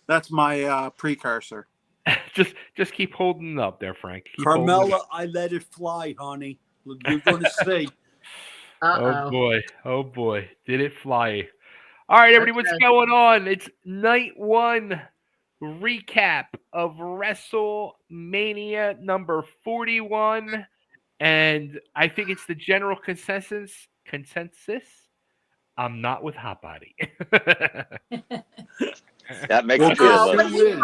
That's my precursor. Just keep holding it up there, Frank. Keep holding it Carmella, up. I let it fly, honey. You're going to see. Oh Uh-oh. boy. Oh boy. Did it fly? All right, everybody, what's Okay. going on? It's night one recap of WrestleMania number 41. And I think it's the general consensus. I'm not with HotBody. That makes Well, two of guess Oh, but us. who he's is?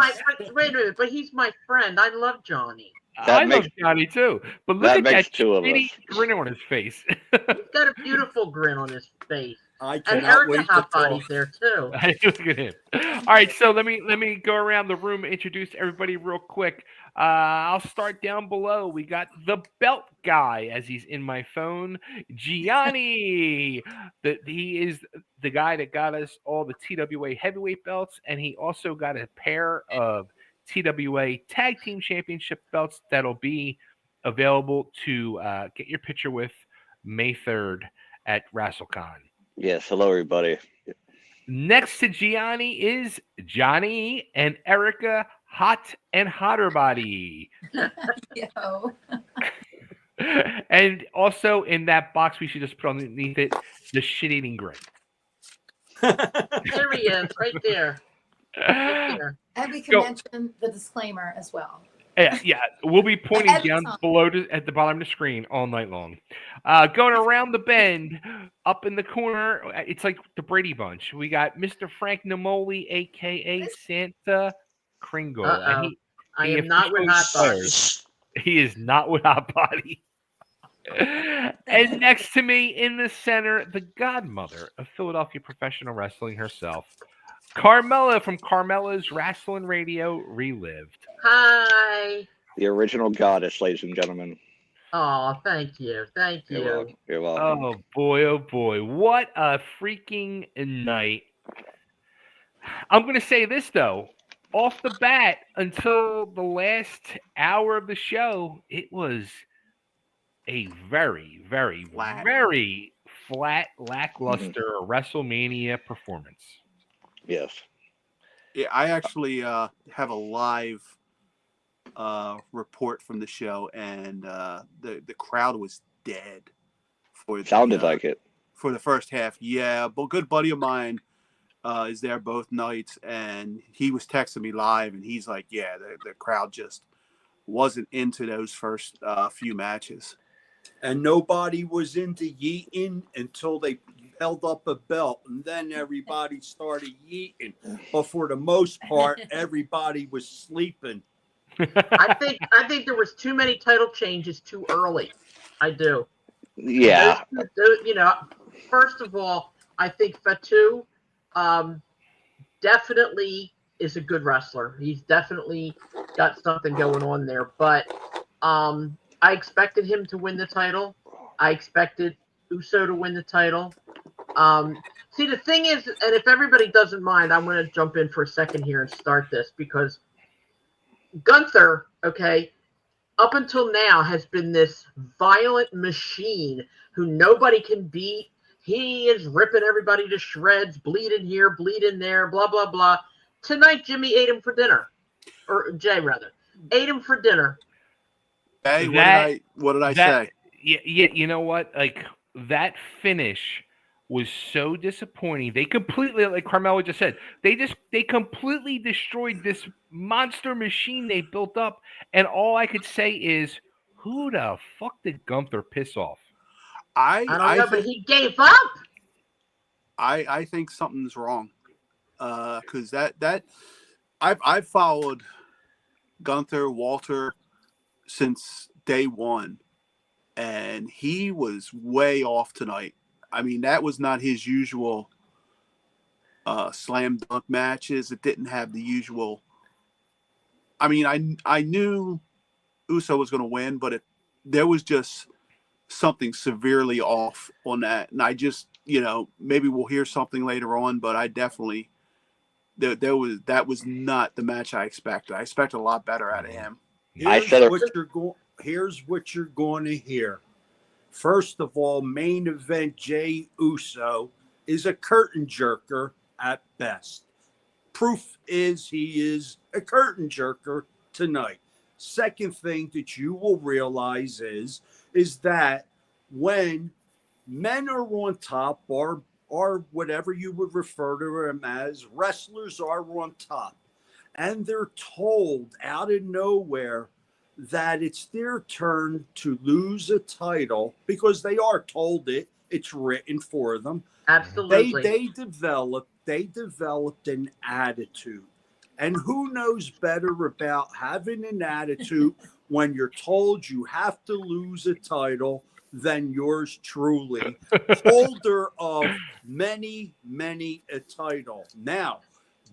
wait a minute, but he's my friend. I love Johnny. I That love makes Johnny too. But look that at makes that two of shitty us. grin on his face. He's got a beautiful grin on his face. I And cannot Erica wait to Hot talk. Body's there too. Look at him. All right, so let me go around the room and introduce everybody real quick. I'll start down below. We got the belt guy, as he's in my phone, Gianni. He is the guy that got us all the TWA heavyweight belts, and he also got a pair of TWA tag team championship belts that'll be available to get your picture with May 3rd at WrestleCon. Yes, hello everybody. Next to Gianni is Johnny and Erica Hot and Hotter Body. Yo. And also in that box, we should just put underneath it the shit eating grin. There he is, right there. Right there. And we can Go. mention the disclaimer as well. Yeah, we'll be pointing Every down time. below at the bottom of the screen all night long. Going around the bend, up in the corner, it's like the Brady Bunch. We got Mr. Frank Namoli, a.k.a. Santa Kringle. And Uh-oh. I he am not with officially Hot Body. declares he is not with Hot Body. And next to me in the center, the godmother of Philadelphia professional wrestling herself, Carmella from Carmella's Wrestling Radio Relived. Hi. The original goddess, ladies and gentlemen. Oh, thank you. Thank You're you. welcome. You're welcome. Oh boy. What a freaking night. I'm going to say this, though. Off the bat, until the last hour of the show, it was a very, very, Flat. very flat, lackluster WrestleMania performance. Yes. Yeah, I actually have a live report from the show, and the crowd was dead for the, Sounded like it. for the first half. Yeah, but a good buddy of mine is there both nights, and he was texting me live, and he's like, "Yeah, the crowd just wasn't into those first few matches." And nobody was into yeeting until they held up a belt, and then everybody started yeeting. But for the most part, everybody was sleeping. I think there was too many title changes too early. I do. Yeah. You know, first of all, I think Fatu definitely is a good wrestler. He's definitely got something going on there. But I expected him to win the title. I expected Uso to win the title. See, the thing is, and if everybody doesn't mind, I'm going to jump in for a second here and start this because Gunther, okay, up until now has been this violent machine who nobody can beat. He is ripping everybody to shreds, bleeding here, bleeding there, blah, blah, blah. Tonight, Jimmy ate him for dinner. Or Jay, rather. Ate him for dinner. Hey, That- what did I say? Yeah, you know what? Like, that finish was so disappointing. They completely, like Carmella just said, they completely destroyed this monster machine they built up. And all I could say is, who the fuck did Gunther piss off? I don't know, but think, he gave up. I think something's wrong. Because that I've followed Gunther Walter since day one, and he was way off tonight. I mean, that was not his usual slam dunk matches. It didn't have the usual. I mean, I knew Uso was going to win, but there was just something severely off on that, and I just, maybe we'll hear something later on, but I definitely that was not the match I expected. I expected a lot better out of him. Here's what you're going to hear. First of all, main event Jey Uso is a curtain jerker at best. proof is he is a curtain jerker tonight. Second thing that you will realize is that when men are on top, or whatever you would refer to them as, wrestlers are on top, and they're told out of nowhere that it's their turn to lose a title, because they are told it's written for them. Absolutely. They developed an attitude. And who knows better about having an attitude when you're told you have to lose a title than yours truly, holder of many, many a title. Now,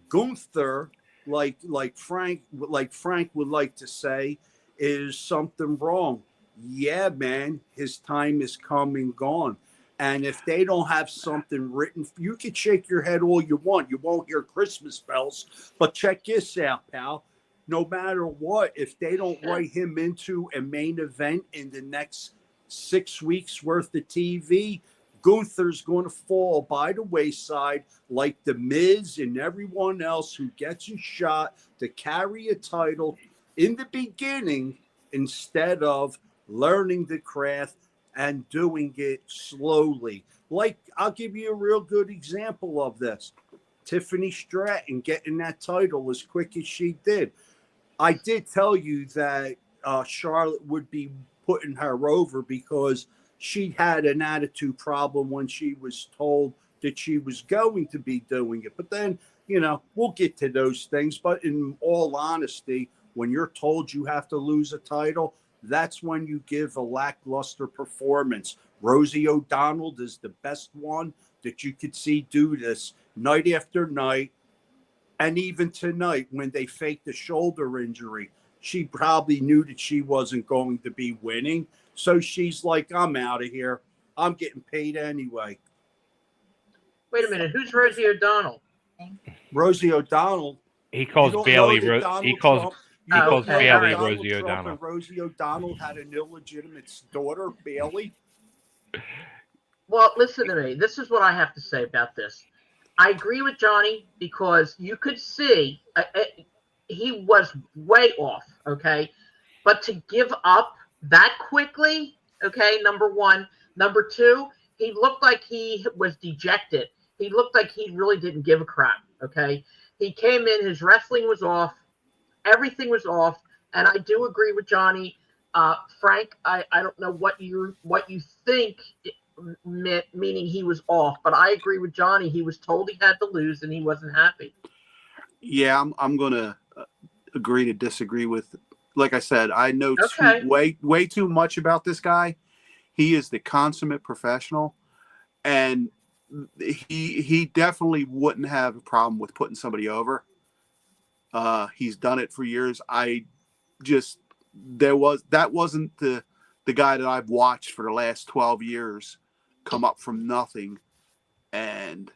Gunther, like Frank would like to say, is something wrong. Yeah, man, his time is come and gone. And if they don't have something written, you can shake your head all you want. You won't hear Christmas bells. But check this out, pal. No matter what, if they don't write him into a main event in the next 6 weeks worth of TV, Gunther's going to fall by the wayside like The Miz and everyone else who gets a shot to carry a title in the beginning instead of learning the craft and doing it slowly. Like, I'll give you a real good example of this. Tiffany Stratton getting that title as quick as she did. I did tell you that Charlotte would be putting her over because she had an attitude problem when she was told that she was going to be doing it. But then, we'll get to those things. But in all honesty, when you're told you have to lose a title, that's when you give a lackluster performance. Rosie O'Donnell is the best one that you could see do this night after night. And even tonight, when they faked the shoulder injury, she probably knew that she wasn't going to be winning. So she's like, I'm out of here. I'm getting paid anyway. Wait a minute. Who's Rosie O'Donnell? Rosie O'Donnell. He calls Bailey. He calls Bailey Rosie O'Donnell. Rosie O'Donnell had an illegitimate daughter, Bailey. Well, listen to me. This is what I have to say about this. I agree with Johnny because you could see he was way off, okay? But to give up that quickly, okay, number one. Number two, he looked like he was dejected. He looked like he really didn't give a crap, okay? He came in, his wrestling was off. Everything was off. And I do agree with Johnny. Frank, I don't know what you think meaning he was off, but I agree with Johnny. He was told he had to lose and he wasn't happy. Yeah, I'm going to agree to disagree with. Like I said, I know way too much about this guy. He is the consummate professional, and he definitely wouldn't have a problem with putting somebody over. He's done it for years. That wasn't the guy that I've watched for the last 12 years come up from nothing, and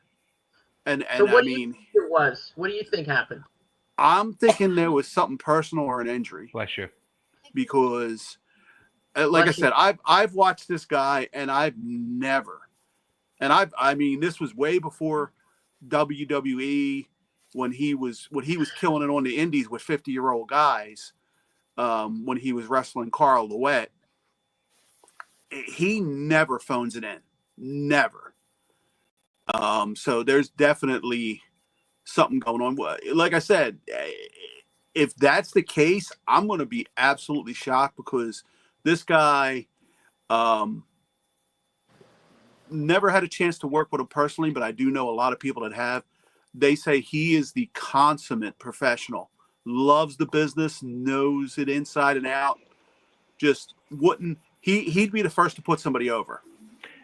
So I mean, what do you think happened? I'm thinking there was something personal or an injury. Bless you. Because, like I said, I've watched this guy, and I've never, I mean, this was way before WWE when he was killing it on the indies with 50-year-old guys. When he was wrestling Carl Lewett, he never phones it in, never. So there's definitely something going on. Like I said, if that's the case, I'm going to be absolutely shocked because this guy never had a chance to work with him personally, but I do know a lot of people that have. They say he is the consummate professional, loves the business, knows it inside and out. Just wouldn't he'd be the first to put somebody over.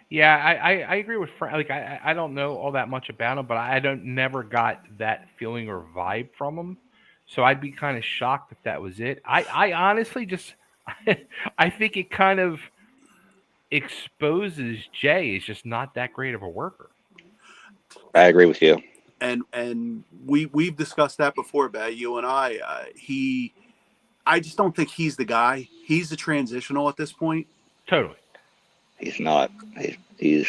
Yeah, I agree with Frank. Like I don't know all that much about him, but I never got that feeling or vibe from him. So I'd be kind of shocked if that was it. I honestly just I think it kind of exposes Jay as just not that great of a worker. I agree with you. And we've discussed that before, Bat, you and I. I just don't think he's the guy. He's the transitional at this point. Totally. He's not. He's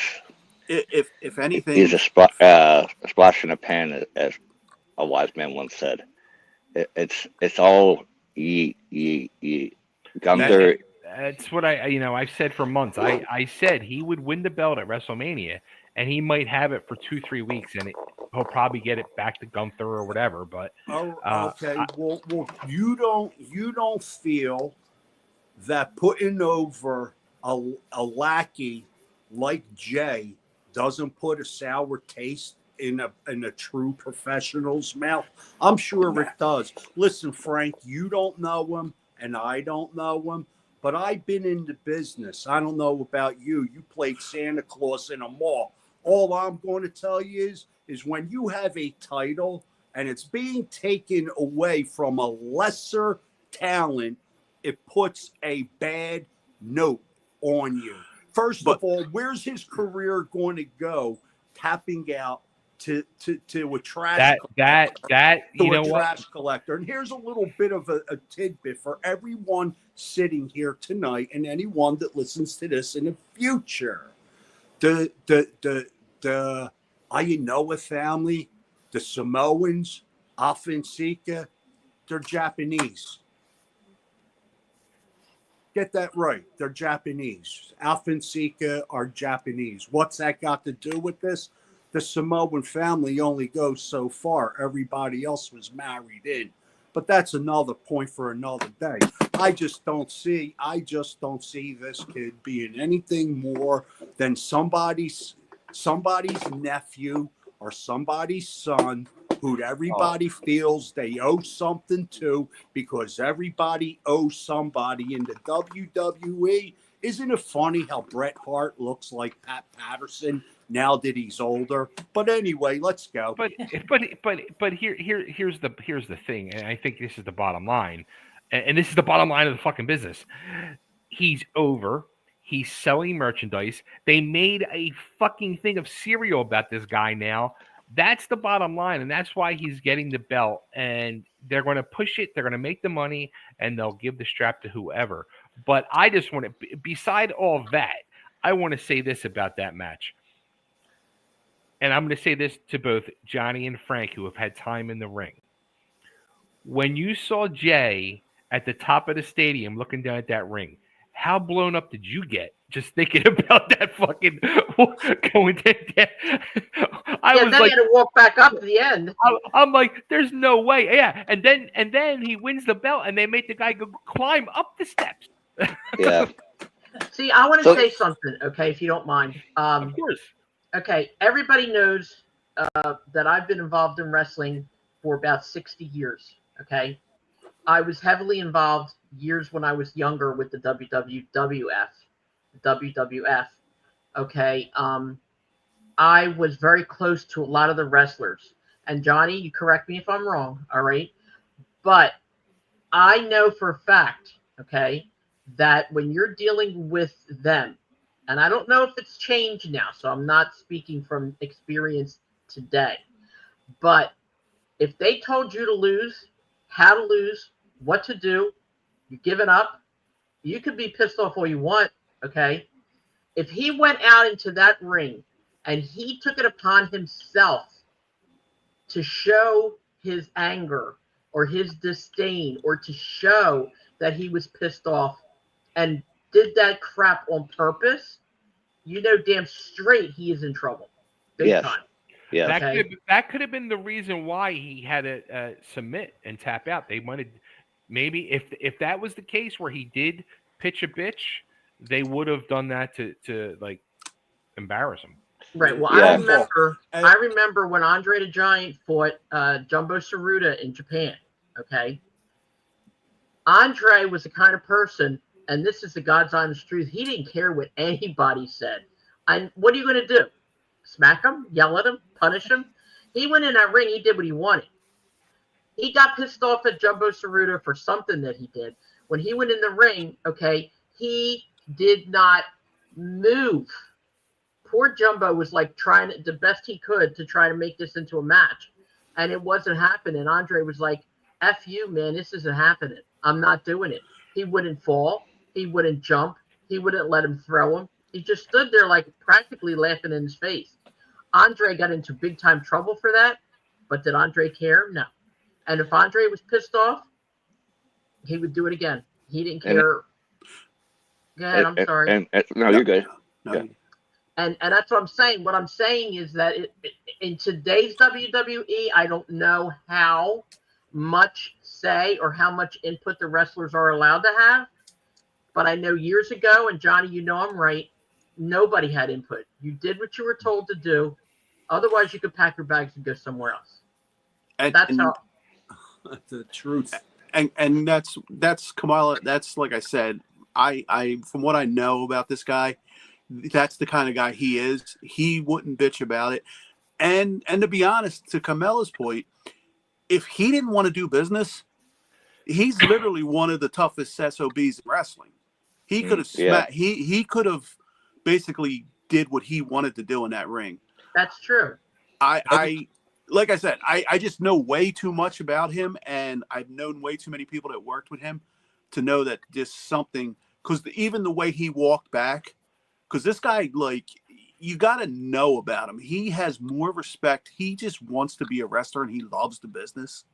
if anything, he's a splash in a pan as a wise man once said. It's all ye. Gunther. That's what I've said for months. I said he would win the belt at WrestleMania, and he might have it for 2-3 weeks, and he'll probably get it back to Gunther or whatever. But okay, well, you don't feel that putting over a lackey like Jay doesn't put a sour taste in a true professional's mouth? I'm sure it does. Listen, Frank, you don't know him, and I don't know him. But I've been in the business. I don't know about you. You played Santa Claus in a mall. All I'm going to tell you is when you have a title and it's being taken away from a lesser talent, it puts a bad note on you. First of all, where's his career going to go? Tapping out to a trash trash collector. And here's a little bit of a tidbit for everyone sitting here tonight and anyone that listens to this in the future. The Ayanoa family, the Samoans, Alfonseca, they're Japanese. Get that right. They're Japanese. Alfonseca are Japanese. What's that got to do with this? The Samoan family only goes so far. Everybody else was married in. But that's another point for another day. I just don't see this kid being anything more than somebody's nephew or somebody's son who everybody feels they owe something to because everybody owes somebody in the WWE. Isn't it funny how Bret Hart looks like Pat Patterson now that he's older? But anyway, let's go. But here's the thing, and I think this is the bottom line, and this is the bottom line of the fucking business. He's over. He's selling merchandise. They made a fucking thing of cereal about this guy now. That's the bottom line, and that's why he's getting the belt. And they're going to push it. They're going to make the money, and they'll give the strap to whoever. But I just want to, beside all of that, I want to say this about that match. And I'm going to say this to both Johnny and Frank, who have had time in the ring. When you saw Jay at the top of the stadium looking down at that ring, how blown up did you get just thinking about that fucking going down? I was then like, he had to walk back up to the end. I'm like, there's no way. Yeah, and then he wins the belt, and they make the guy go climb up the steps. Yeah. See, I want to say something, okay, if you don't mind. Of course. Okay, everybody knows that I've been involved in wrestling for about 60 years, okay? I was heavily involved years when I was younger with the WWF, okay? I was very close to a lot of the wrestlers. And Johnny, you correct me if I'm wrong, all right? But I know for a fact, okay, that when you're dealing with them, and I don't know if it's changed now, so I'm not speaking from experience today. But if they told you to lose, how to lose, what to do, you give it up, you could be pissed off all you want, okay? If he went out into that ring and he took it upon himself to show his anger or his disdain or to show that he was pissed off and did that crap on purpose, you know damn straight he is in trouble. Big time. Yeah. That could have been the reason why he had to submit and tap out. They wanted, maybe if that was the case where he did pitch a bitch, they would have done that to like embarrass him. Right. Well, Yeah. I remember when Andre the Giant fought Jumbo Tsuruta in Japan. Okay. Andre was the kind of person, and this is the God's honest truth, he didn't care what anybody said. What are you going to do? Smack him? Yell at him? Punish him? He went in that ring, he did what he wanted. He got pissed off at Jumbo Tsuruta for something that he did. When he went in the ring, okay, he did not move. Poor Jumbo was like trying the best he could to try to make this into a match. And it wasn't happening. Andre was like, F you, man, this isn't happening. I'm not doing it. He wouldn't fall. He wouldn't jump. He wouldn't let him throw him. He just stood there like practically laughing in his face. Andre got into big time trouble for that. But did Andre care? No. And if Andre was pissed off, he would do it again. He didn't care. Go ahead, I'm sorry. No, you're good. No, Yeah. And that's what I'm saying. What I'm saying is that in today's WWE, I don't know how much say or how much input the wrestlers are allowed to have. But I know years ago, and Johnny, you know I'm right, nobody had input. You did what you were told to do. Otherwise, you could pack your bags and go somewhere else. That's how. The truth. And that's Kamala. That's like I said. I from what I know about this guy, that's the kind of guy he is. He wouldn't bitch about it. And to be honest, to Carmella's point, if he didn't want to do business, he's literally one of the toughest SOBs in wrestling. He could have he could have basically did what he wanted to do in that ring. That's true. I like I said, I just know way too much about him, and I've known way too many people that worked with him to know that just something, because even the way he walked back, because this guy, like, you got to know about him. He has more respect. He just wants to be a wrestler, and he loves the business.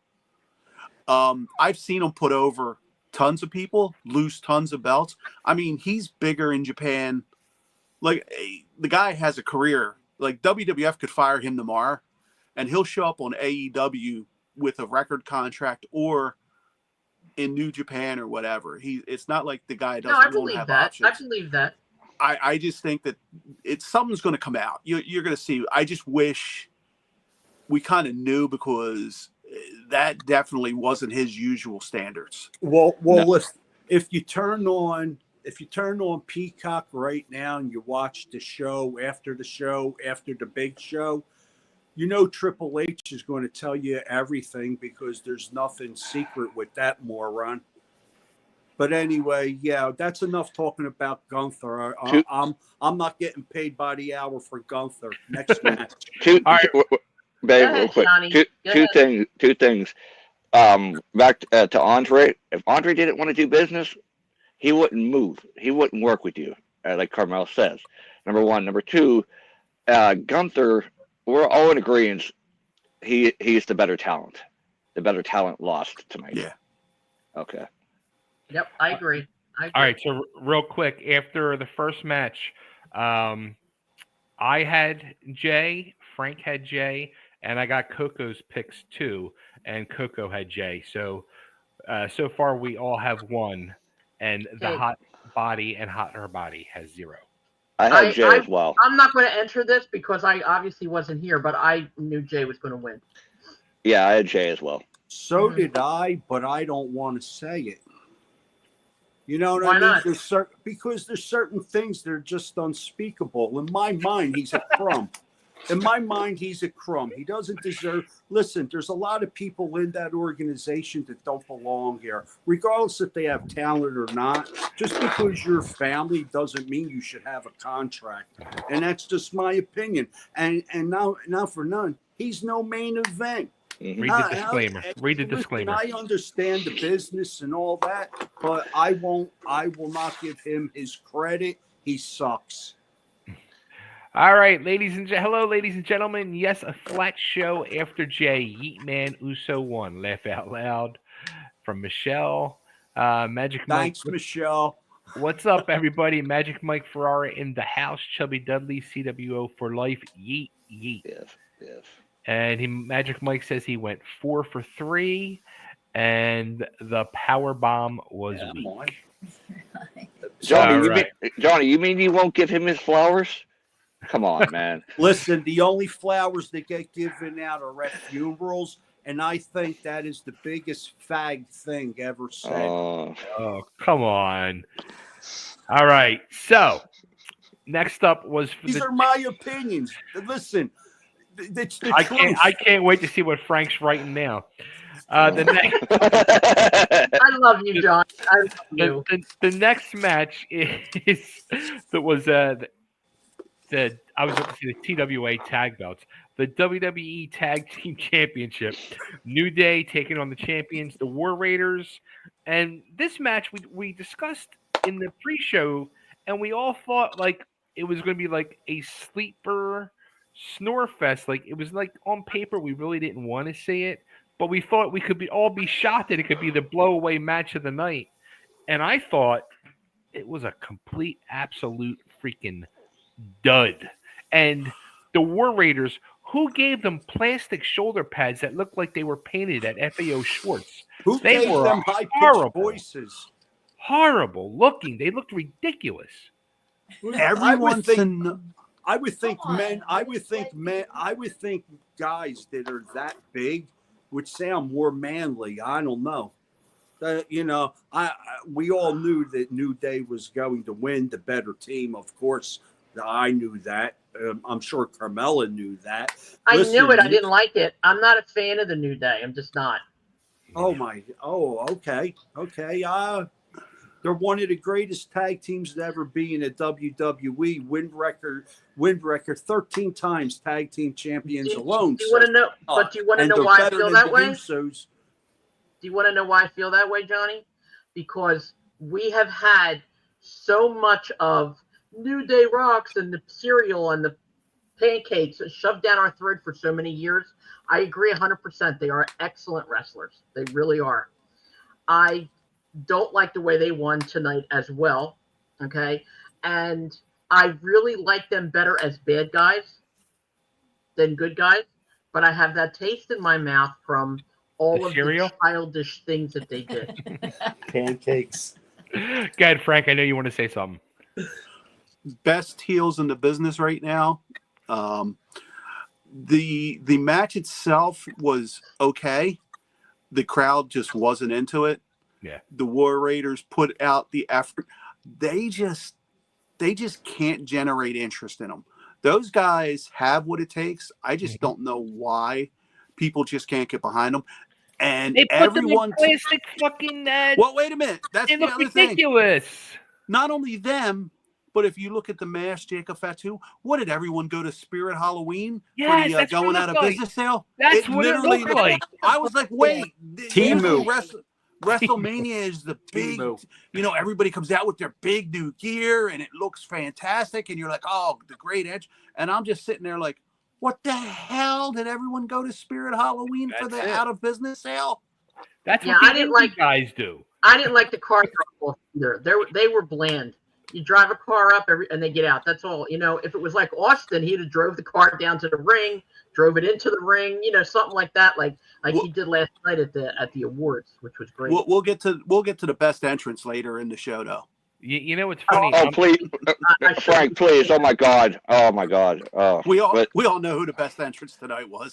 I've seen him put over tons of people, lose tons of belts. I mean, he's bigger in Japan. Like, the guy has a career. Like, WWF could fire him tomorrow, and he'll show up on AEW with a record contract or in New Japan or whatever. It's not like the guy doesn't want to have options. I believe that. I just think that something's going to come out. You're going to see. I just wish we kind of knew, because that definitely wasn't his usual standards. Well, listen. If you turn on Peacock right now and you watch the show, after the big show, you know Triple H is going to tell you everything, because there's nothing secret with that moron. But anyway, yeah, that's enough talking about Gunther. I'm not getting paid by the hour for Gunther. Next match. Babe, real quick. Johnny. Two things. Back to Andre. If Andre didn't want to do business, he wouldn't move. He wouldn't work with you, like Carmel says. Number one. Number two, Gunther, we're all in agreement. He's the better talent. The better talent lost tonight. Yeah. Okay. Yep, I agree. All right, so real quick, after the first match, I had Jay, Frank had Jay, and I got Coco's picks too, and Coco had Jay. So so far we all have one, and the Hot Body and Hot Her Body has 0. I had Jay as well. I'm not going to enter this because I obviously wasn't here, but I knew Jay was going to win. Yeah, I had Jay as well. So did I, but I don't want to say it. You know what Why I mean? not? Because there's certain things that are just unspeakable. In my mind, he's a crumb. In my mind, he's a crumb. He doesn't deserve. Listen, there's a lot of people in that organization that don't belong here, regardless if they have talent or not. Just because you're family doesn't mean you should have a contract, and that's just my opinion. And now for none, he's no main event. Read the disclaimer. Read the disclaimer. I understand the business and all that, but I will not give him his credit. He sucks. All right, hello, ladies and gentlemen. Yes, a flat show after Jay. Yeet Man Uso won. Laugh out loud from Michelle. Magic Mike. Thanks, Michelle. What's up, everybody? Magic Mike Ferrara in the house. Chubby Dudley, CWO for life. Yeet, yeet. Yes. And Magic Mike says he went 4 for 3, and the power bomb was weak. Johnny, you mean you won't give him his flowers? Come on, man. Listen, the only flowers that get given out are at funerals, and I think that is the biggest fag thing ever said. Oh, come on. All right, so next up was these are my opinions. Listen. I can't wait to see what Frank's writing now. The next, I love you, John. I love you. The next match was I was going to see the TWA tag belts, the WWE Tag Team Championship, New Day taking on the champions, the War Raiders, and this match we discussed in the pre-show, and we all thought like it was going to be like a sleeper snore fest. Like, it was like on paper, we really didn't want to see it, but we thought we could all be shocked that it could be the blow away match of the night. And I thought it was a complete, absolute freaking dud. And the War Raiders, who gave them plastic shoulder pads that looked like they were painted at FAO Schwartz? Who They gave were them high-pitched horrible. voices? Horrible looking. They looked ridiculous. Everyone I would think guys that are that big would sound more manly. I don't know. We all knew that New Day was going to win, the better team. Of course, I knew that. I'm sure Carmella knew that. I knew it. I didn't like it. I'm not a fan of the New Day. I'm just not. Okay. They're one of the greatest tag teams to ever be in the WWE. Win record 13 times tag team champions alone. Do you want to know? But do you want to know why I feel that way? Do you want to know why I feel that way, Johnny? Because we have had so much of New Day Rocks and the cereal and the pancakes shoved down our throat for so many years. I agree 100%. They are excellent wrestlers. They really are. I don't like the way they won tonight as well. Okay. And I really like them better as bad guys than good guys. But I have that taste in my mouth from all of the childish things that they did. Pancakes. Go ahead, Frank. I know you want to say something. Best heels in the business right now. The match itself was okay. The crowd just wasn't into it. Yeah. The War Raiders put out the effort. They just can't generate interest in them. Those guys have what it takes. I just don't know why people just can't get behind them. And they put everyone them in plastic fucking. Well, wait a minute. That's the other ridiculous. Thing. Not only them, but if you look at the mask, Jacob Fatu, what did everyone go to Spirit Halloween for the going out of business sale? That's what it looked like. I was like, wait, Timu. WrestleMania is the big, everybody comes out with their big new gear and it looks fantastic. And you're like, oh, the great edge. And I'm just sitting there like, what the hell did everyone go to Spirit Halloween for the out of business sale? That's what the guys do. I didn't like the car drop-off either. They were bland. You drive a car up and they get out. That's all. If it was like Austin, he'd have drove the car down to the ring, drove it into the ring, something like that, like he did last night at the awards, which was great. We'll get to the best entrance later in the show, though. You know what's funny? Oh, please, Frank, please! Oh my God! Oh, we all know who the best entrance tonight was.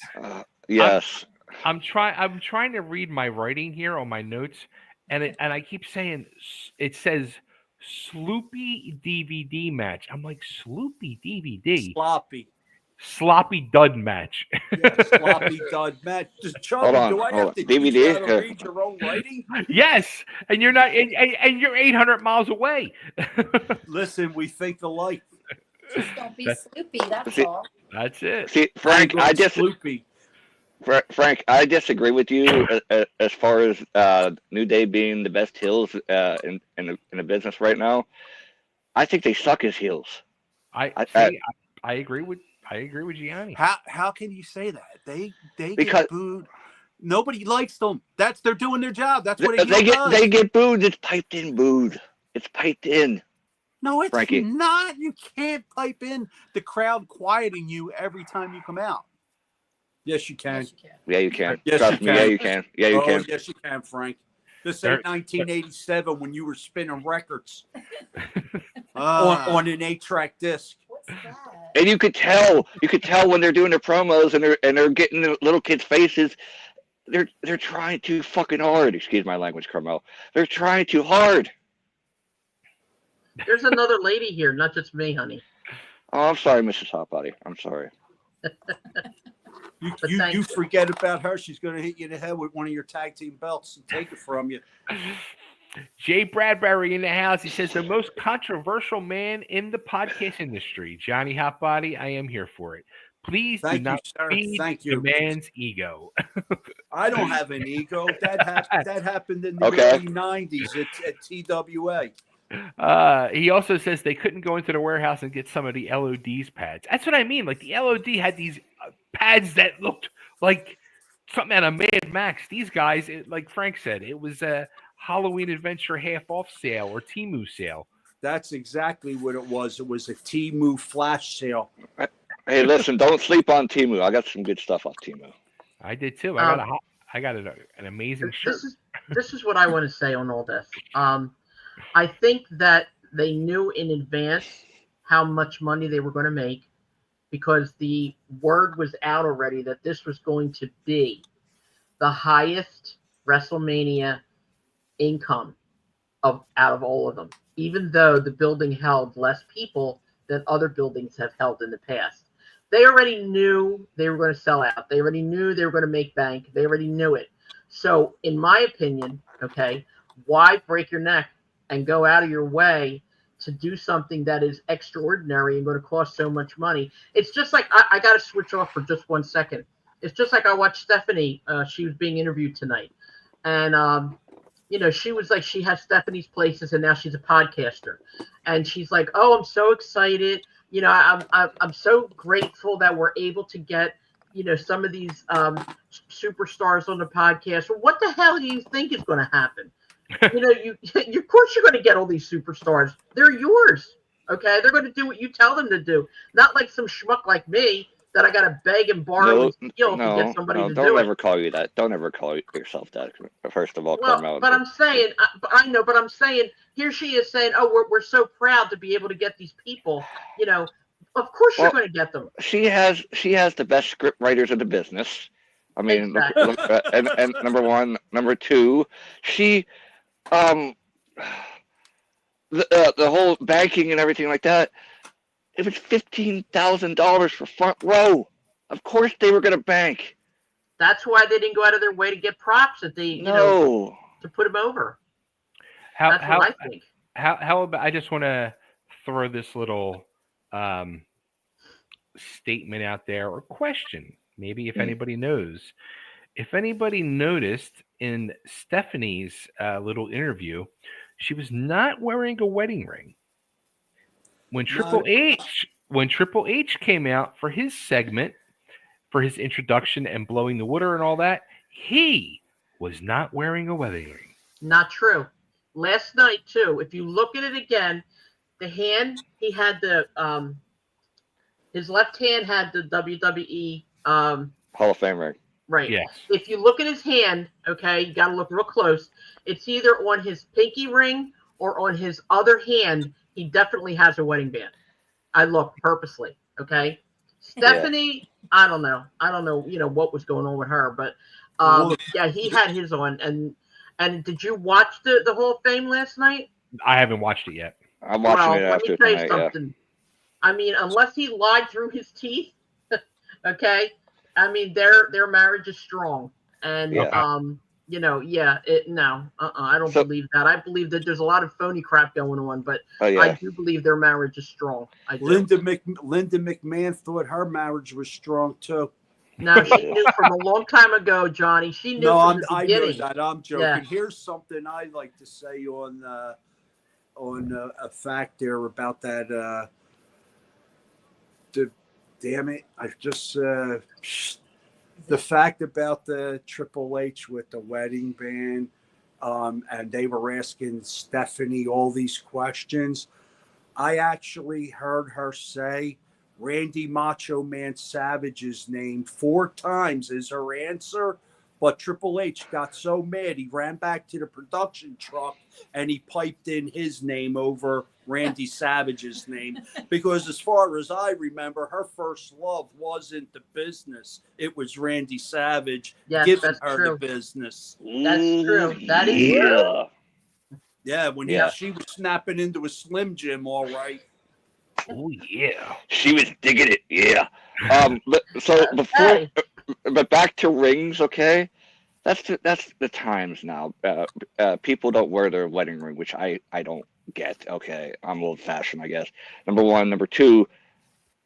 Yes. I'm trying to read my writing here on my notes, and I keep saying it says Sloopy DVD match. I'm like, Sloopy DVD. Sloppy dud match. Yeah, sloppy dud match. Chubby, do I have to teach you how to read your own writing? Yes, and you're not, and you're 800 miles away. Listen, we think alike. Just don't be sloopy. That's all. That's it. See, Frank, Frank, I disagree with you as far as New Day being the best heels in the business right now. I think they suck as heels. I agree with Gianni. How can you say that? They get booed. Nobody likes them. They're doing their job. That's what they get booed. It's piped in booed. It's piped in. No, it's Frankie. not. You can't pipe in the crowd quieting you every time you come out. Yes, you can. Yeah, you can. Yes, Trust me. Yeah, you can. Yeah, you can. Yes, you can, Frank. This ain't 1987 when you were spinning records on an 8-track disc. What's that? And you could tell when they're doing their promos and they're getting the little kids' faces. They're trying too fucking hard. Excuse my language, Carmel. They're trying too hard. There's another lady here, not just me, honey. Oh, I'm sorry, Mrs. Hotbody. I'm sorry. You forget about her. She's going to hit you in the head with one of your tag team belts and take it from you. Jay Bradbury in the house. He says, the most controversial man in the podcast industry, Johnny HotBody. I am here for it. Please do not feed the man's ego. I don't have an ego. That happened in the early 90s at TWA. He also says they couldn't go into the warehouse and get some of the LOD's pads. That's what I mean. Like the LOD had these pads that looked like something out of Mad Max. These guys, like Frank said, it was a Halloween Adventure half off sale or Temu sale. That's exactly what it was. It was a Temu flash sale. Hey, listen, don't sleep on Temu. I got some good stuff off Temu. I did too. I got an amazing shirt. This is what I want to say on all this. I think that they knew in advance how much money they were going to make because the word was out already that this was going to be the highest WrestleMania income out of all of them, even though the building held less people than other buildings have held in the past. They already knew they were going to sell out. They already knew they were going to make bank. They already knew it. So, in my opinion, okay, why break your neck and go out of your way to do something that is extraordinary and going to cost so much money? It's just like I got to switch off for just 1 second. It's just like I watched Stephanie. She was being interviewed tonight, and she was like, she has Stephanie's Places, and now she's a podcaster, and she's like, "Oh, I'm so excited. I'm so grateful that we're able to get some of these superstars on the podcast. Well, what the hell do you think is going to happen? You of course you're going to get all these superstars. They're yours, okay? They're going to do what you tell them to do, not like some schmuck like me that I got to beg and borrow and steal to get somebody to do it. Don't ever call you that. Don't ever call yourself that. First of all, well, Carmel. But I'm saying, I know, but I'm saying, here she is saying, "Oh, we're so proud to be able to get these people." Of course you're going to get them. She has the best script writers in the business. I mean, exactly. and number one, number two, she, the whole banking and everything like that. It was $15,000 for front row. Of course they were going to bank. That's why they didn't go out of their way to get props that they, to put them over. That's what I think. How about, I just want to throw this little statement out there, or question, maybe if anybody knows. If anybody noticed in Stephanie's little interview, she was not wearing a wedding ring. When Triple H came out for his segment, for his introduction and blowing the water and all that, he was not wearing a wedding ring. Not true. Last night too, if you look at it again, the hand he had his left hand had the WWE Hall of Fame ring. Right. Yes. If you look at his hand, okay, you got to look real close. It's either on his pinky ring or on his other hand. He definitely has a wedding band. I looked purposely. Okay. Stephanie, I don't know. What was going on with her, but yeah, he had his on. And did you watch the Hall of Fame last night? I haven't watched it yet. I'm watching it after let me tell you tonight. something. Yeah. I mean, unless he lied through his teeth, okay. I mean, their marriage is strong, and I don't believe that. I believe that there's a lot of phony crap going on, but I do believe their marriage is strong. I do. Linda McMahon thought her marriage was strong too. No, she knew from a long time ago, Johnny. She knew from the beginning. I know that. I'm joking. Yeah. Here's something I like to say on a fact there about that. Damn it! I just the fact about the Triple H with the wedding band, and they were asking Stephanie all these questions. I actually heard her say Randy Macho Man Savage's name 4 times as her answer, but Triple H got so mad he ran back to the production truck and he piped in his name over Randy Savage's name, because as far as I remember, her first love wasn't the business. It was Randy Savage giving her the business. That's true. That is true. Yeah, when she was snapping into a Slim Jim, all right. Oh yeah, she was digging it. Yeah. But back to rings, okay? That's the times now. People don't wear their wedding ring, which I don't get. Okay, I'm old fashioned, I guess. Number one, number two.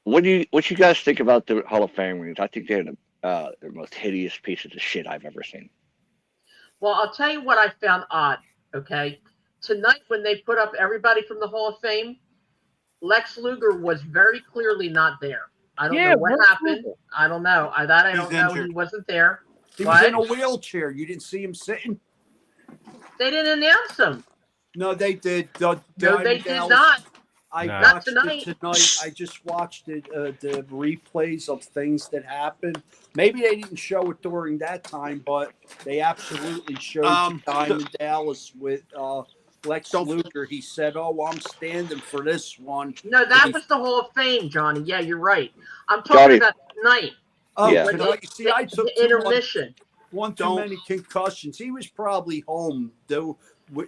What you guys think about the Hall of Fame rings? I think they're the most hideous pieces of shit I've ever seen. Well, I'll tell you what I found odd. Okay, tonight when they put up everybody from the Hall of Fame, Lex Luger was very clearly not there. I don't know what happened. I don't know. I don't know. Injured. He wasn't there. He was in a wheelchair. You didn't see him sitting? They didn't announce him. No, they did. No, they did not. I No. watched Not it tonight. I just watched it, the replays of things that happened. Maybe they didn't show it during that time, but they absolutely showed the time in Dallas with Lex Luger. He said, "Oh, I'm standing for this one." No, that was the Hall of Fame, Johnny. Yeah, you're right. I'm talking about tonight. Oh, Yeah. see, I took the intermission. one too many concussions. He was probably home, though.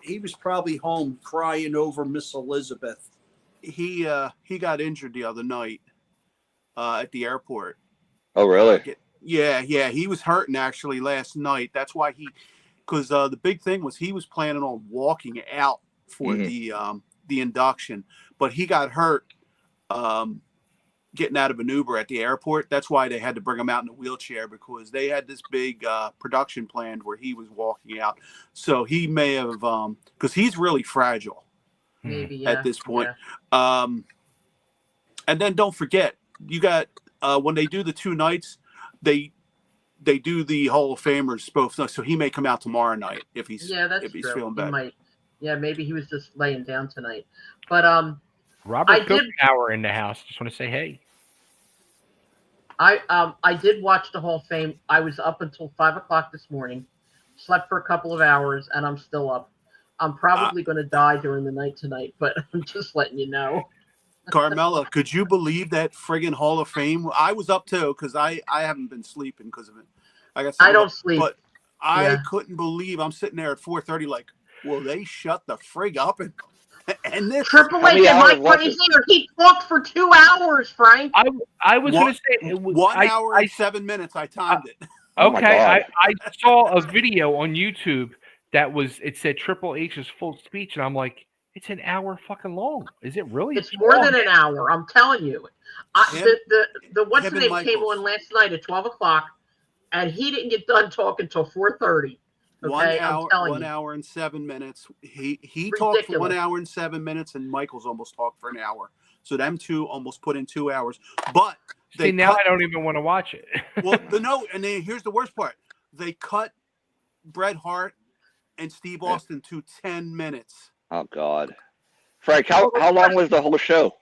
He was probably home crying over Miss Elizabeth. He got injured the other night at the airport. Oh, really? Yeah, he was hurting actually last night. That's why because the big thing was he was planning on walking out for the induction, but he got hurt getting out of an Uber at the airport. That's why they had to bring him out in a wheelchair, because they had this big production planned where he was walking out. So he may have because he's really fragile. Maybe at this point. Yeah. And then don't forget, you got when they do the 2 nights, they do the Hall of Famers both nights. So he may come out tomorrow night if he's true. Feeling better. Might. Yeah, maybe he was just laying down tonight. But Robert Copenhauer in the house. Just want to say hey. I did watch the Hall of Fame. I was up until 5 o'clock this morning, slept for a couple of hours, and I'm still up. I'm probably going to die during the night tonight, but I'm just letting you know. Carmela, could you believe that friggin' Hall of Fame? I was up too because I haven't been sleeping because of it. I don't sleep, but I couldn't believe I'm sitting there at 4:30 like, will they shut the frig up and this Triple H? Am I crazy? He talked for 2 hours, Frank. I was going to say 1 hour and 7 minutes. I timed it. Okay, I saw a video on YouTube. It said Triple H's full speech, and I'm like, it's an hour fucking long. Is it really? It's more than an hour. I'm telling you. The what's the name came on last night at 12 o'clock, and he didn't get done talking until 4:30. Okay, 1 hour and 7 minutes. He talked for 1 hour and 7 minutes, and Michaels almost talked for an hour. So them two almost put in 2 hours. But I don't even want to watch it. Well, and then here's the worst part. They cut Bret Hart and Steve Austin to 10 minutes. Oh, God. Frank, how long was the whole show?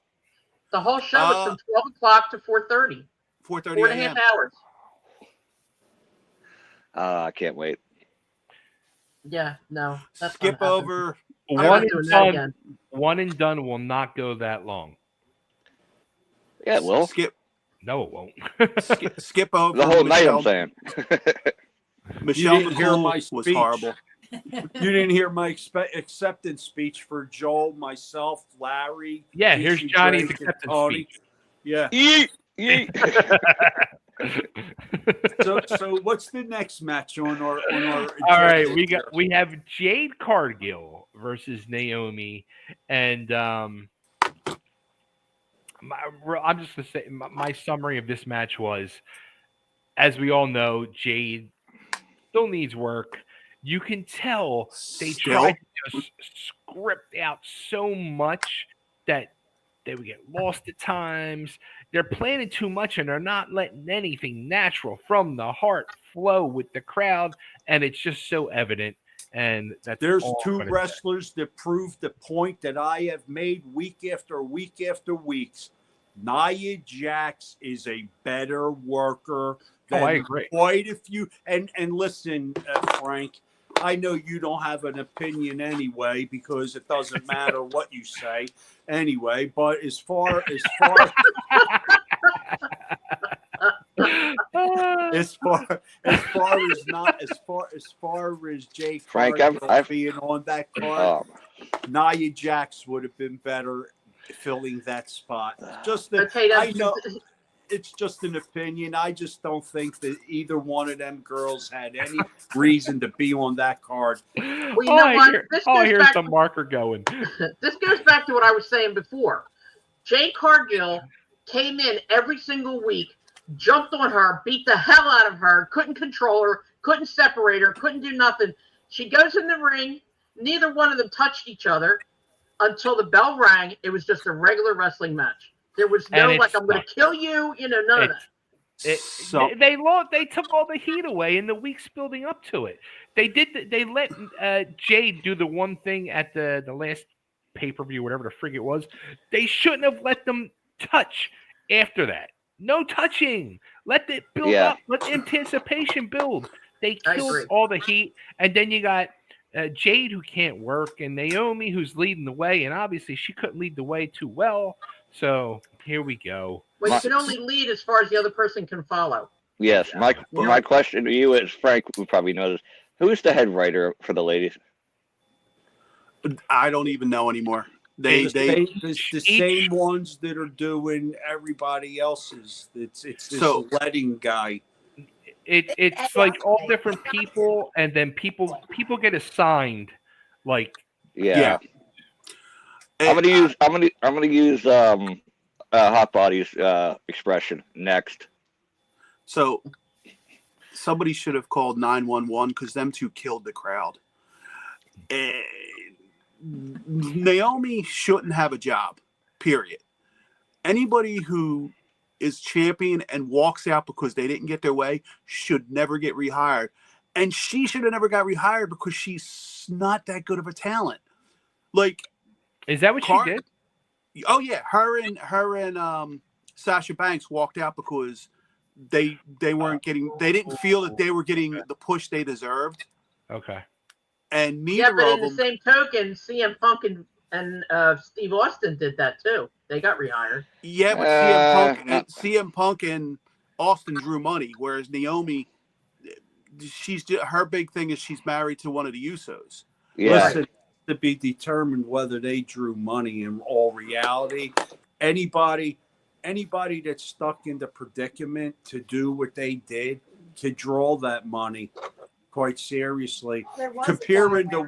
The whole show was from 12 o'clock to 4:30. 4:30 4 and a half hours. I can't wait. Yeah, no. Skip over. One and done will not go that long. Yeah, it will. No, it won't. Skip over. The whole night, I'm saying. Michelle McCool was horrible. You didn't hear my acceptance speech for Joel, myself, Larry. Yeah, here's Johnny's acceptance speech. Yeah. So what's the next match on our all right, we have Jade Cargill versus Naomi, and I'm just gonna say my summary of this match was, as we all know, Jade still needs work. You can tell they tried to just script out so much that they would get lost at times. They're planning too much, and they're not letting anything natural from the heart flow with the crowd, and it's just so evident. And there's 2 wrestlers that prove the point that I have made week after week after weeks. Nia Jax is a better worker than I agree. Quite a few. And listen, Frank, I know you don't have an opinion anyway because it doesn't matter what you say anyway. But as far as Jake Cargill being on that card, Nia Jax would have been better filling that spot. I know it's just an opinion. I just don't think that either one of them girls had any reason to be on that card. Well, you know what? Here's the marker going. This goes back to what I was saying before. Jade Cargill came in every single week, jumped on her, beat the hell out of her, couldn't control her, couldn't separate her, couldn't do nothing. She goes in the ring. neither one of them touched each other until the bell rang. It was just a regular wrestling match. There was no And like, I'm going to kill you, none of that. So They took all the heat away in the weeks building up to it. They let Jade do the one thing at the last pay-per-view, whatever the frig it was. They shouldn't have let them touch after that. No touching. Let it build up. Let the anticipation build. They killed all the heat, and then you got Jade, who can't work, and Naomi, who's leading the way, and obviously she couldn't lead the way too well. So here we go. Well, you can only lead as far as the other person can follow. Yes, my question to you is, Frank, who probably knows, who's the head writer for the ladies? I don't even know anymore. The same ones that are doing everybody else's. It's this letting guy. It's like all different people, and then people get assigned. Like I'm gonna use HotBody's expression next. So somebody should have called 911 because them two killed the crowd. Naomi shouldn't have a job, period. Anybody who is champion and walks out because they didn't get their way should never get rehired. And she should have never got rehired because she's not that good of a talent. Like, is that what she did? Oh yeah, her and Sasha Banks walked out because they weren't getting. They didn't feel that they were getting the push they deserved. Okay. And neither but of in them. The same token, CM Punk and Steve Austin did that too. They got rehired. Yeah, but CM Punk and Austin drew money, whereas Naomi, her big thing is she's married to one of the Usos. Yeah. Listen, to be determined whether they drew money in all reality. Anybody that's stuck in the predicament to do what they did to draw that money. Quite seriously, comparing the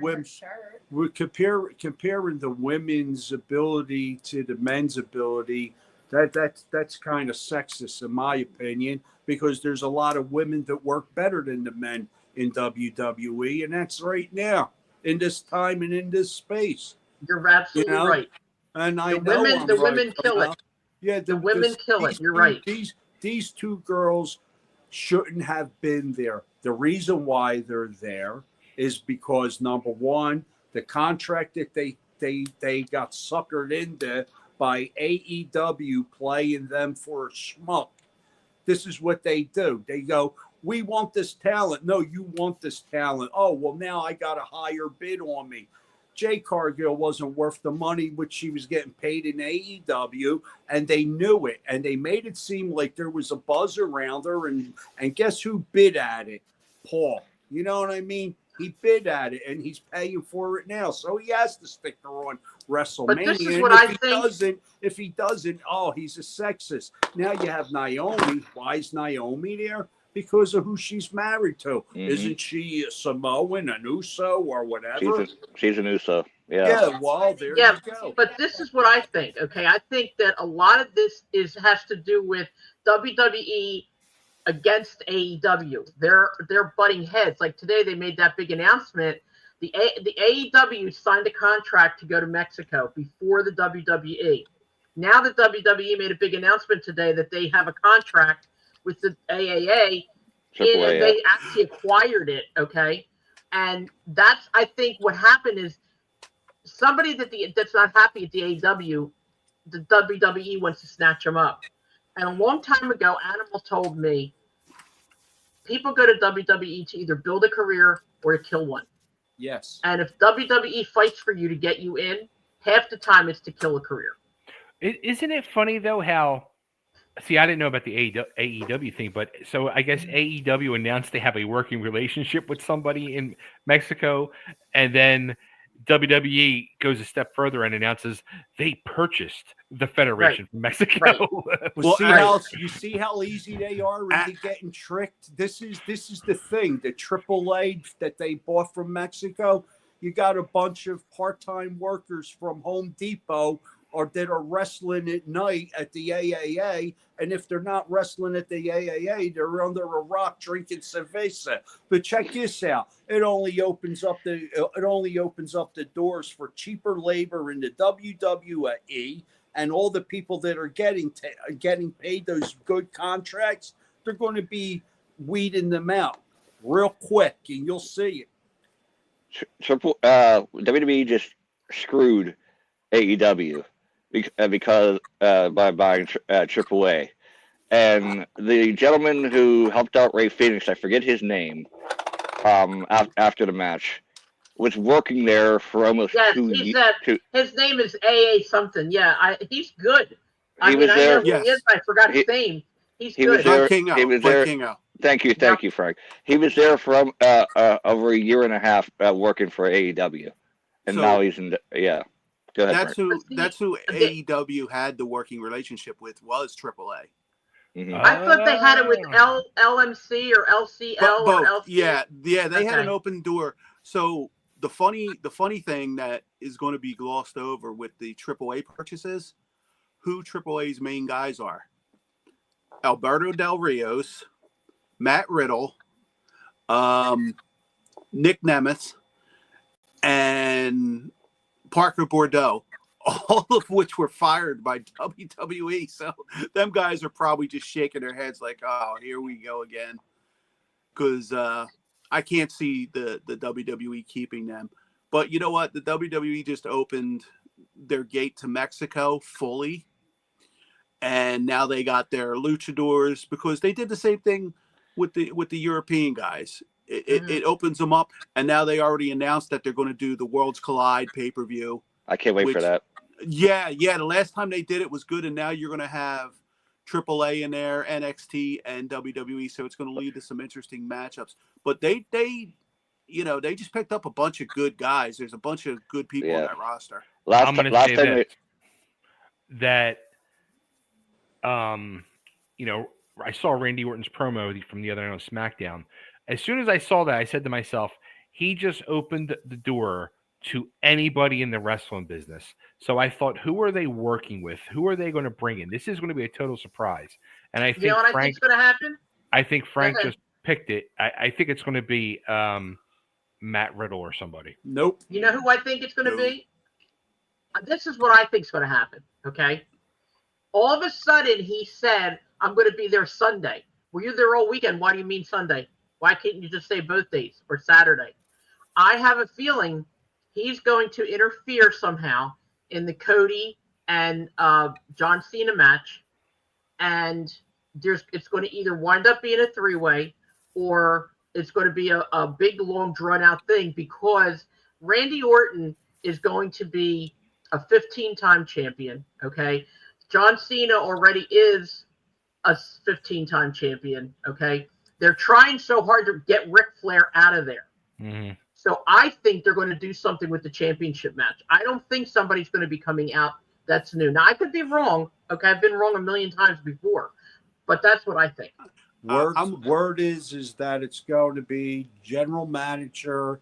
women's ability to the men's ability, that's kind of sexist in my opinion, because there's a lot of women that work better than the men in WWE, and that's right now in this time and in this space. You're absolutely right. And the women kill it. Yeah, the women kill it. You're right. These two girls shouldn't have been there. The reason why they're there is because, number one, the contract that they got suckered into by AEW playing them for a schmuck. This is what they do. They go, we want this talent. No, you want this talent. Oh, well, now I got a higher bid on me. Jay Cargill wasn't worth the money which she was getting paid in AEW, and they knew it, and they made it seem like there was a buzz around her, and guess who bid at it? Paul. You know what I mean? He bid at it, and he's paying for it now, so he has to stick her on WrestleMania. But this is what I think. If he doesn't, oh, he's a sexist. Now you have Naomi. Why is Naomi there? Because of who she's married to. Mm-hmm. Isn't she a Samoan, an Uso, or whatever? She's an Uso. Yeah. Yeah, well, there you go. But this is what I think, okay? I think that a lot of this has to do with WWE against AEW. They're butting heads. Like today they made that big announcement. The AEW signed a contract to go to Mexico before the WWE. Now the WWE made a big announcement today that they have a contract with the AAA, and they actually acquired it, okay? And that's, I think, what happened is somebody that's not happy at the AEW, the WWE wants to snatch them up. And a long time ago, Animal told me, people go to WWE to either build a career or to kill one. Yes. And if WWE fights for you to get you in, half the time it's to kill a career. Isn't it funny, though, how... See, I didn't know about the AEW thing, but so I guess AEW announced they have a working relationship with somebody in Mexico, and then WWE goes a step further and announces they purchased the Federation from Mexico. Right. Well, you see how easy they are into getting tricked. This is the thing. The AAA that they bought from Mexico. You got a bunch of part-time workers from Home Depot or that are wrestling at night at the AAA. And if they're not wrestling at the AAA, they're under a rock drinking cerveza. But check this out: it only opens up the doors for cheaper labor in the WWE, and all the people that are getting paid those good contracts, they're going to be weeding them out real quick, and you'll see it. WWE just screwed AEW because by buying AAA, and the gentleman who helped out Ray Phoenix, I forget his name, after the match, was working there for almost Yes, 2 years. His name is AA something. Yeah, he's good. He was I there- know who he is. I forgot his name. He's he was good. there- John Kingo. he was John there- Kingo. Thank you, Frank. He was there for over a year and a half working for AEW, and So- now he's in. Yeah, go ahead. That's Frank. that's who AEW had the working relationship with, was AAA. Mhm. I thought they had it with LMC or LCL or Both. LC. Yeah, they had an Okay. open door. So the funny thing that is going to be glossed over with the AAA purchases, who AAA's main guys are: Alberto Del Rios, Matt Riddle, Nick Nemeth, and Parker Bordeaux, all of which were fired by WWE. So them guys are probably just shaking their heads like, oh, here we go again. Because I can't see the WWE keeping them. But you know what? The WWE just opened their gate to Mexico fully. And now they got their luchadors, because they did the same thing with the European guys. It opens them up, and now they already announced that they're going to do the Worlds Collide pay-per-view. I can't wait for that. Yeah. The last time they did it was good, and now you're going to have AAA in there, NXT, and WWE. So it's going to lead to some interesting matchups. But they just picked up a bunch of good guys. There's a bunch of good people on that roster. I'm going to say that I saw Randy Orton's promo from the other night on SmackDown. As soon as I saw that, I said to myself, he just opened the door to anybody in the wrestling business. So I thought, who are they working with? Who are they going to bring in? This is going to be a total surprise. And I think I think's going to happen? I think Frank just picked it. I think it's going to be Matt Riddle or somebody. Nope. You know who I think it's going to be? This is what I think is going to happen, okay? All of a sudden, he said, I'm going to be there Sunday. Well, you're there all weekend. Why do you mean Sunday? Why can't you just say both days or Saturday? I have a feeling he's going to interfere somehow in the Cody and John Cena match. And it's going to either wind up being a three-way, or it's going to be a big, long, drawn-out thing, because Randy Orton is going to be a 15-time champion, okay? John Cena already is a 15-time champion, okay? They're trying so hard to get Ric Flair out of there. Mm-hmm. So I think they're going to do something with the championship match. I don't think somebody's going to be coming out that's new. Now, I could be wrong, okay? I've been wrong a million times before, but that's what I think. Word is that it's going to be general manager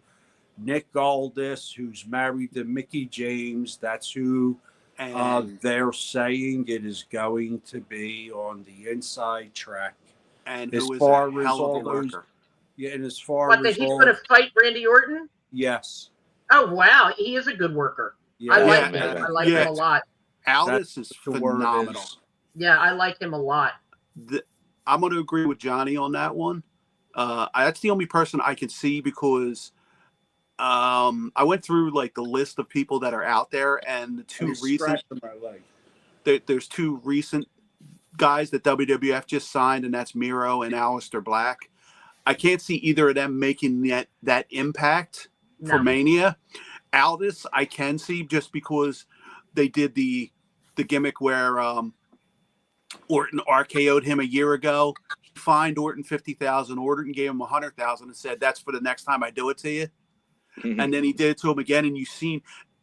Nick Aldis, who's married to Mickey James. That's who they're saying it is going to be on the inside track. And as who is far a as hell of a all those, worker. yeah, and as far What, as that he's going to fight Randy Orton? Yes. Oh, wow. He is a good worker. Yeah, I like yeah, him. I like him a lot. Aldis is the word phenomenal. is. Yeah, I like him a lot. I'm going to agree with Johnny on that one. That's the only person I can see, because I went through like the list of people that are out there, and the two recent. There's two recent guys that WWF just signed, and that's Miro and Aleister Black. I can't see either of them making that impact for Mania. Aldis, I can see, just because they did the gimmick where Orton RKO'd him a year ago. He fined Orton $50,000. Orton gave him $100,000 and said, "That's for the next time I do it to you." Mm-hmm. And then he did it to him again, and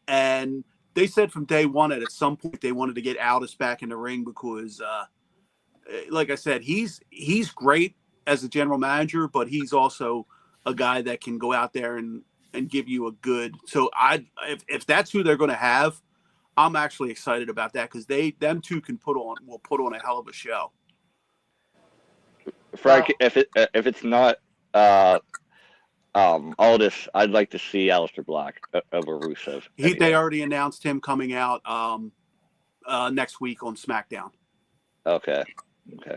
and they said from day one that at some point they wanted to get Aldis back in the ring, because like I said, he's great as a general manager, but he's also a guy that can go out there and give you a good. So if that's who they're going to have, I'm actually excited about that because them two will put on a hell of a show. Frank, if it's not Aldis, I'd like to see Aleister Black over Rusev. They already announced him coming out next week on SmackDown. Okay.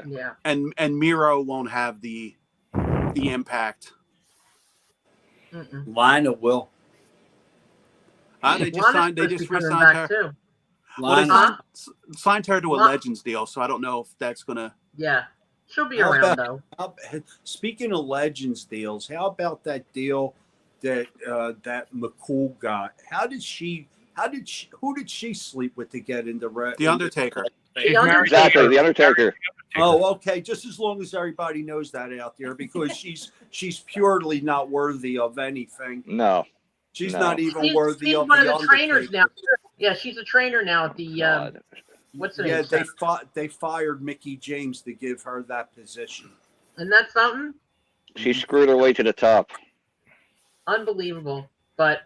Yeah. And Miro won't have the impact. Lana will. They just signed. They just re-signed her. Too. Lana. Signed her to a Legends deal, so I don't know if that's gonna. Yeah, she'll be How around about- though. Speaking of Legends deals, how about that deal that McCool got? Who did she sleep with to get into The Undertaker. Exactly, The Undertaker. Oh, okay. Just as long as everybody knows that out there, because she's purely not worthy of anything. No. She's No. not even She's worthy of one the of the trainers Undertaker. now. Yeah, she's a trainer now at the God. what's the Yeah, name? they fired Mickey James to give her that position. And that's something She screwed her way to the top. unbelievable. But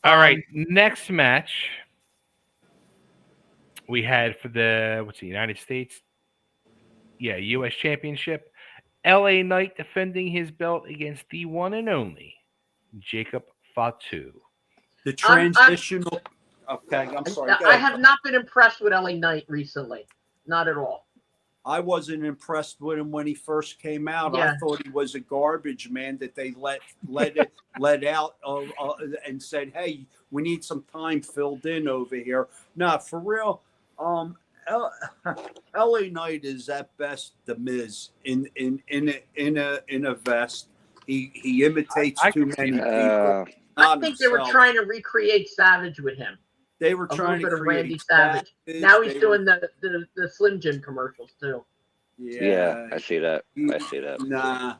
All right, next match we had for the United States, U.S. Championship. L.A. Knight defending his belt against the one and only Jacob Fatu. The transitional. Okay, I'm sorry. Go I ahead. have not been impressed with LA Knight recently. Not at all. I wasn't impressed with him when he first came out. Yeah. I thought he was a garbage man that they let out and said, "Hey, we need some time filled in over here." No, for real. LA Knight is at best the Miz in a vest. He imitates too many people. I think they were trying to recreate Savage with him. They were A trying little to bit of create Randy Savage. Now he's They doing were- the Slim Jim commercials too. Yeah, I see that. I see that. Nah,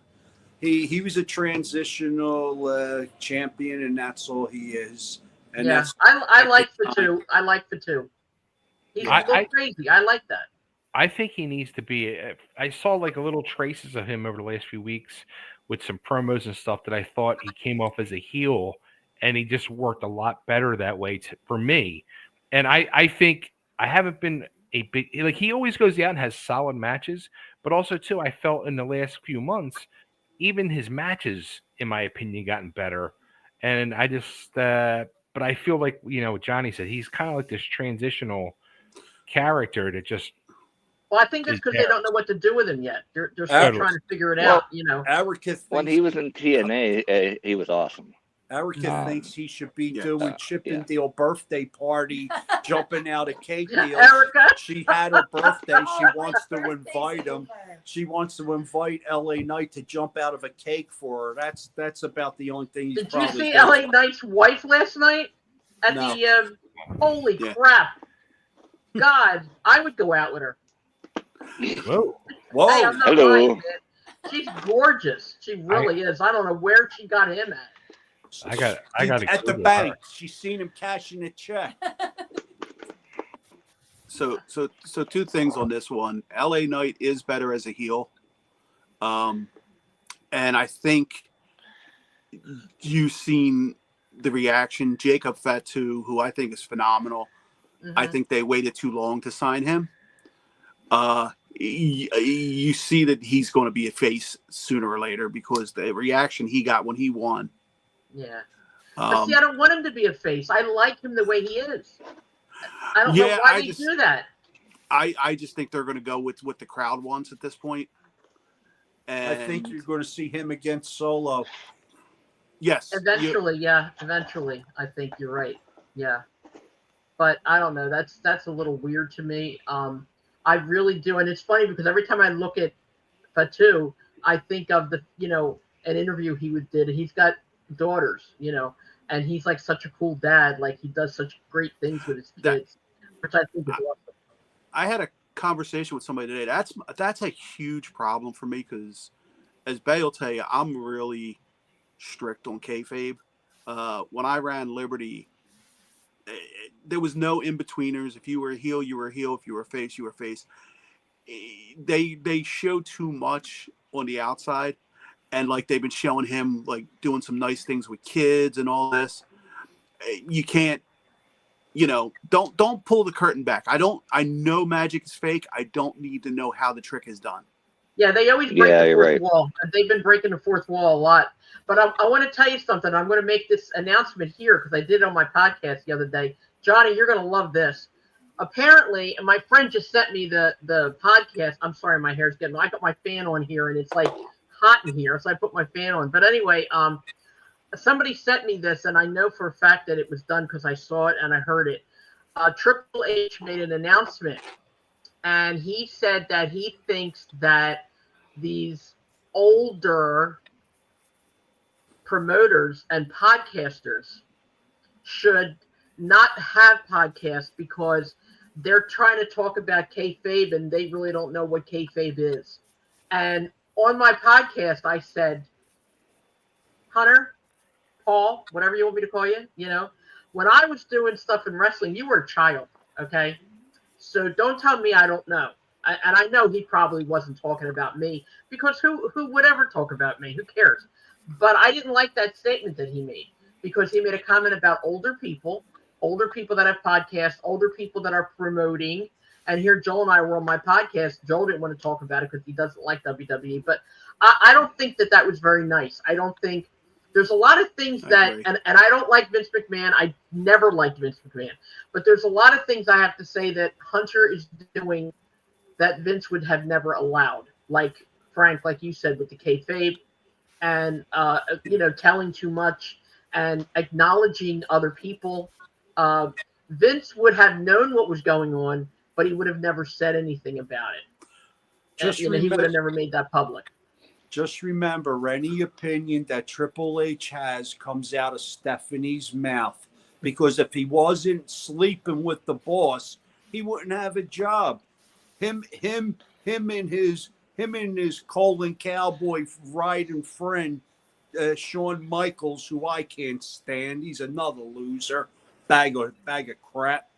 he was a transitional champion, and that's all he is. And Yeah, that's I like Fatu. I like Fatu. He's a little I- crazy. I like that. I think he needs to be. I saw like a little traces of him over the last few weeks with some promos and stuff that I thought he came off as a heel, and he just worked a lot better that way for me. And I think I haven't been a big like he always goes out and has solid matches, but also too I felt in the last few months even his matches, in my opinion, gotten better. And I just but I feel like Johnny said he's kind of like this transitional character that just. Well, I think that's because they don't know what to do with him yet. They're still trying to figure it out. Erica When he was in TNA, he was awesome. Erica thinks he should be doing Chippendale yeah. birthday party, jumping out of cake Yeah, deals. Erica. She had her birthday. She wants to invite him. She wants to invite LA Knight to jump out of a cake for her. That's about the only thing he's Did you probably see doing. LA Knight's wife last night at No. the? Holy crap! God, I would go out with her. Whoa! Whoa! Hey, I'm not Hello. lying, man. She's gorgeous. She really is. I don't know where she got him at. I got to at the bank. She's seen him cashing a check. So two things on this one. LA Knight is better as a heel. And I think you've seen the reaction. Jacob Fatu, who I think is phenomenal. I think they waited too long to sign him. You see that he's going to be a face sooner or later because the reaction he got when he won. Yeah. But see, I don't want him to be a face. I like him the way he is. I don't know why they do that. I just think they're going to go with what the crowd wants at this point. And I think you're going to see him against Solo. Yes. Eventually, yeah. Eventually, I think you're right. Yeah. But I don't know. That's a little weird to me. I really do, and it's funny because every time I look at Fatu, I think of an interview he did. He's got daughters, and he's like such a cool dad. Like he does such great things with his kids, which I think is awesome. I had a conversation with somebody today. That's a huge problem for me because, as Bay will tell you, I'm really strict on kayfabe. When I ran Liberty, there was no in-betweeners. If you were a heel, you were a heel. If you were a face, you were a face. They show too much on the outside, and like they've been showing him like doing some nice things with kids and all this. You can't don't pull the curtain back. I know magic is fake. I don't need to know how the trick is done. Yeah, they always break the you're fourth right. wall. And they've been breaking the fourth wall a lot. But I want to tell you something. I'm going to make this announcement here because I did it on my podcast the other day. Johnny, you're going to love this. Apparently, and my friend just sent me the podcast. I'm sorry, my hair's getting. I got my fan on here, and it's like hot in here, so I put my fan on. But anyway, somebody sent me this, and I know for a fact that it was done because I saw it and I heard it. Triple H made an announcement, and he said that he thinks that these older promoters and podcasters should not have podcasts because they're trying to talk about kayfabe and they really don't know what kayfabe is. And on my podcast, I said, Hunter, Paul, whatever you want me to call you, when I was doing stuff in wrestling, you were a child, okay? So don't tell me I don't know. And I know he probably wasn't talking about me because who would ever talk about me? Who cares? But I didn't like that statement that he made because he made a comment about older people that have podcasts, older people that are promoting. And here Joel and I were on my podcast. Joel didn't want to talk about it because he doesn't like WWE. But I don't think that was very nice. I don't think there's a lot of things that, and I don't like Vince McMahon. I never liked Vince McMahon. But there's a lot of things I have to say that Hunter is doing that Vince would have never allowed. Like, Frank, like you said, with the kayfabe and, telling too much and acknowledging other people. Vince would have known what was going on, but he would have never said anything about it. He would have never made that public. Just remember, any opinion that Triple H has comes out of Stephanie's mouth. Because if he wasn't sleeping with the boss, he wouldn't have a job. Him and his Colin Cowboy riding friend, Shawn Michaels, who I can't stand. He's another loser, bag of crap.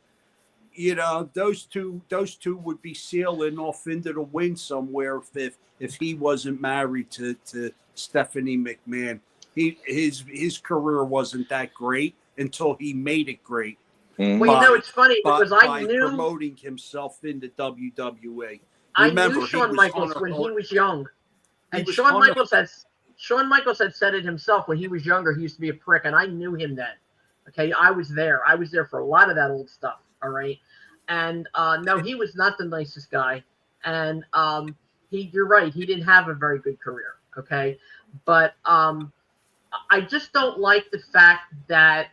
Those two would be sailing off into the wind somewhere if he wasn't married to Stephanie McMahon. His career wasn't that great until he made it great. Mm-hmm. Well, it's funny because by I knew promoting himself into WWE. I knew Shawn Michaels when he was young, and Shawn Michaels had said it himself when he was younger. He used to be a prick, and I knew him then. Okay, I was there for a lot of that old stuff. All right, and no, he was not the nicest guy, and you're right, he didn't have a very good career. Okay, but I just don't like the fact that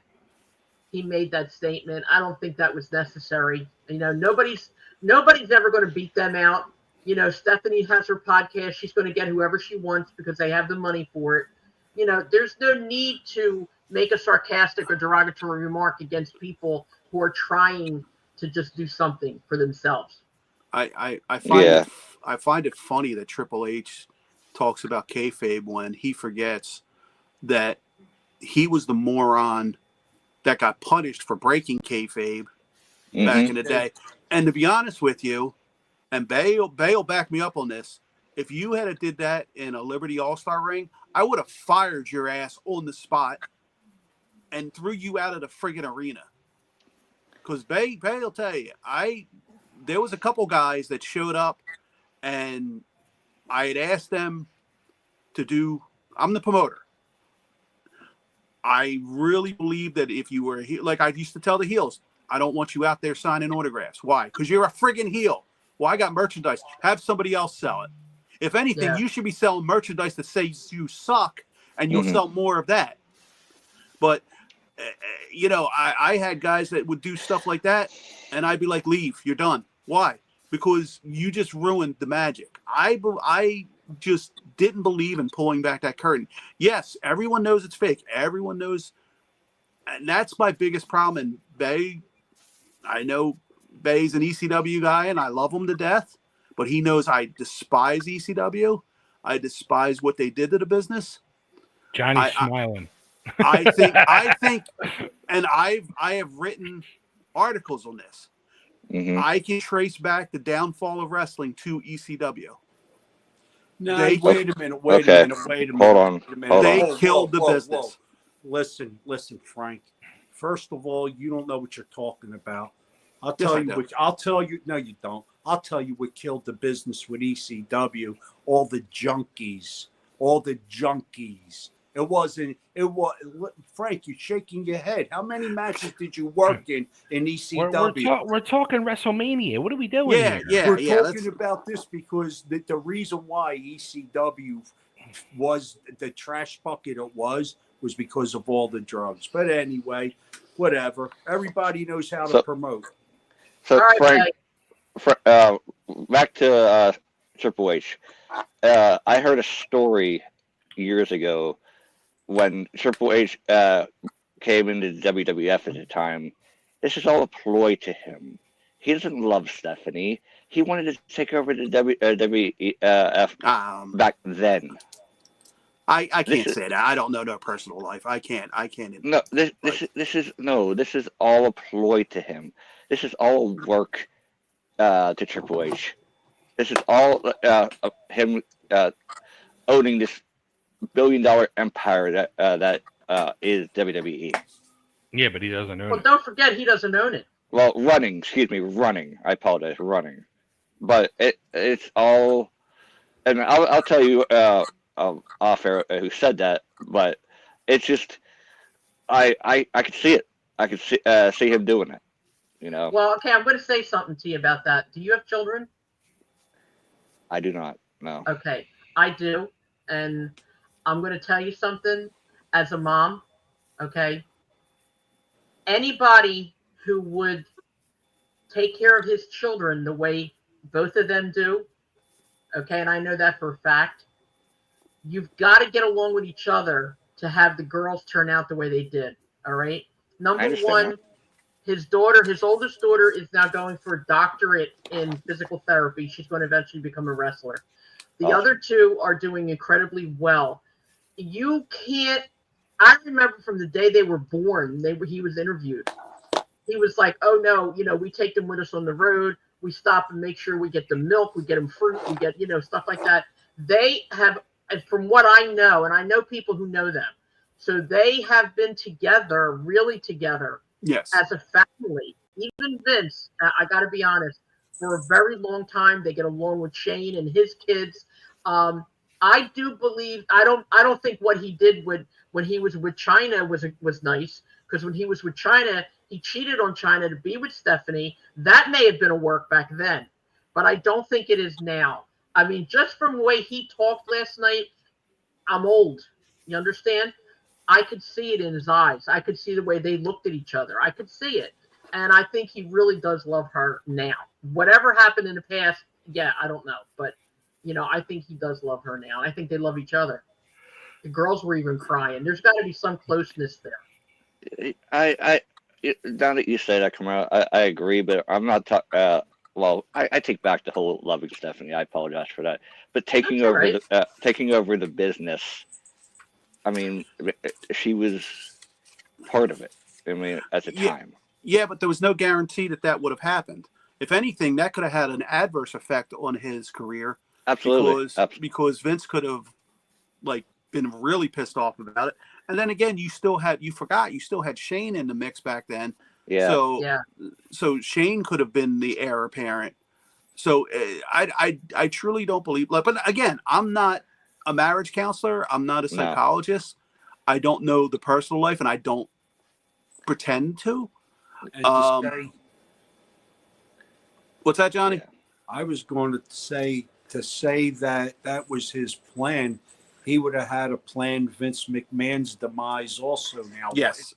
he made that statement. I don't think that was necessary. Nobody's ever going to beat them out. Stephanie has her podcast. She's going to get whoever she wants because they have the money for it. There's no need to make a sarcastic or derogatory remark against people who are trying to just do something for themselves. I find it funny that Triple H talks about kayfabe when he forgets that he was the moron that got punished for breaking kayfabe back in the day. And to be honest with you, and Bay will back me up on this, if you had did that in a Liberty All-Star ring, I would have fired your ass on the spot and threw you out of the friggin' arena. Because Bay will tell you, there was a couple guys that showed up and I had asked them to do, I'm the promoter. I really believe that if you were like I used to tell the heels, I don't want you out there signing autographs. Why? Because you're a friggin' heel. Well, I got merchandise. Have somebody else sell it. If anything, you should be selling merchandise that says you suck, and you'll sell more of that. But, I had guys that would do stuff like that, and I'd be like, leave. You're done. Why? Because you just ruined the magic. I just didn't believe in pulling back that curtain. Yes, everyone knows it's fake. Everyone knows. And that's my biggest problem. And Bay, I know Bay's an ECW guy, and I love him to death. But he knows I despise ECW. I despise what they did to the business. Johnny's smiling. I think, and I have written articles on this. Mm-hmm. I can trace back the downfall of wrestling to ECW. No, wait a minute. Wait a minute. Hold on. They killed the business. Listen, Frank. First of all, you don't know what you're talking about. I'll Yes, tell I you do. what. I'll tell you. No, you don't. I'll tell you what killed the business with ECW. All the junkies. All the junkies. It wasn't. It was. Frank, you're shaking your head. How many matches did you work in ECW? We're talking WrestleMania. What are we doing Yeah, here? yeah, We're yeah. talking about this because the reason why ECW was the trash bucket it was because of all the drugs. But anyway, whatever. Everybody knows how to promote. So, All right, Frank, Jay. back to Triple H. I heard a story years ago when Triple H came into WWF at the time. This is all a ploy to him. He doesn't love Stephanie. He wanted to take over the WWF back then. I can't say that. I don't know their personal life. I can't. No, this is all a ploy to him. This is all a work to Triple H. This is all him owning this billion-dollar empire that is WWE. Yeah, but he doesn't own Well, it. don't forget he doesn't own it. Well, running. I apologize, running. But it's all, and I'll tell you off air who said that. But it's just I could see it. I could see him doing it. You know. Well, okay, I'm going to say something to you about that. Do you have children? I do not. No. Okay, I do. And I'm going to tell you something as a mom, okay? Anybody who would take care of his children the way both of them do, okay, and I know that for a fact, you've got to get along with each other to have the girls turn out the way they did, all right? Number one, that. his oldest daughter is now going for a doctorate in physical therapy. She's going to eventually become a wrestler. The other two are doing incredibly well. You can't, I remember from the day they were born, he was interviewed. He was like, oh no, we take them with us on the road. We stop and make sure we get them milk, we get them fruit, we get, stuff like that. They have, from what I know, and I know people who know them, so they have been together, really together. Yes. As a family. Even Vince, I got to be honest, for a very long time, they get along with Shane and his kids. I do believe, I don't think what he did when he was with China was nice, because when he was with China, he cheated on China to be with Stephanie. That may have been a work back then, but I don't think it is now. I mean, just from the way he talked last night, I'm old. You understand? I could see it in his eyes. I could see the way they looked at each other. I could see it. And I think he really does love her now. Whatever happened in the past, yeah, I don't know. But, I think he does love her now. I think they love each other. The girls were even crying. There's got to be some closeness there. Now that you say that, Kamara, I agree, but I'm not talking. Well, I take back the whole loving Stephanie. I apologize for that. But taking over the business, I mean, she was part of it. I mean, at the time. Yeah, but there was no guarantee that would have happened. If anything, that could have had an adverse effect on his career. Absolutely. Because Vince could have been really pissed off about it. And then again, you still had Shane in the mix back then. Yeah. So Shane could have been the heir apparent. So I truly don't believe. But again, I'm not a marriage counselor. I'm not a psychologist. No. I don't know the personal life, and I don't pretend to. What's that, Johnny? Yeah. I was going to say that was his plan. He would have had a planned Vince McMahon's demise also now. Yes.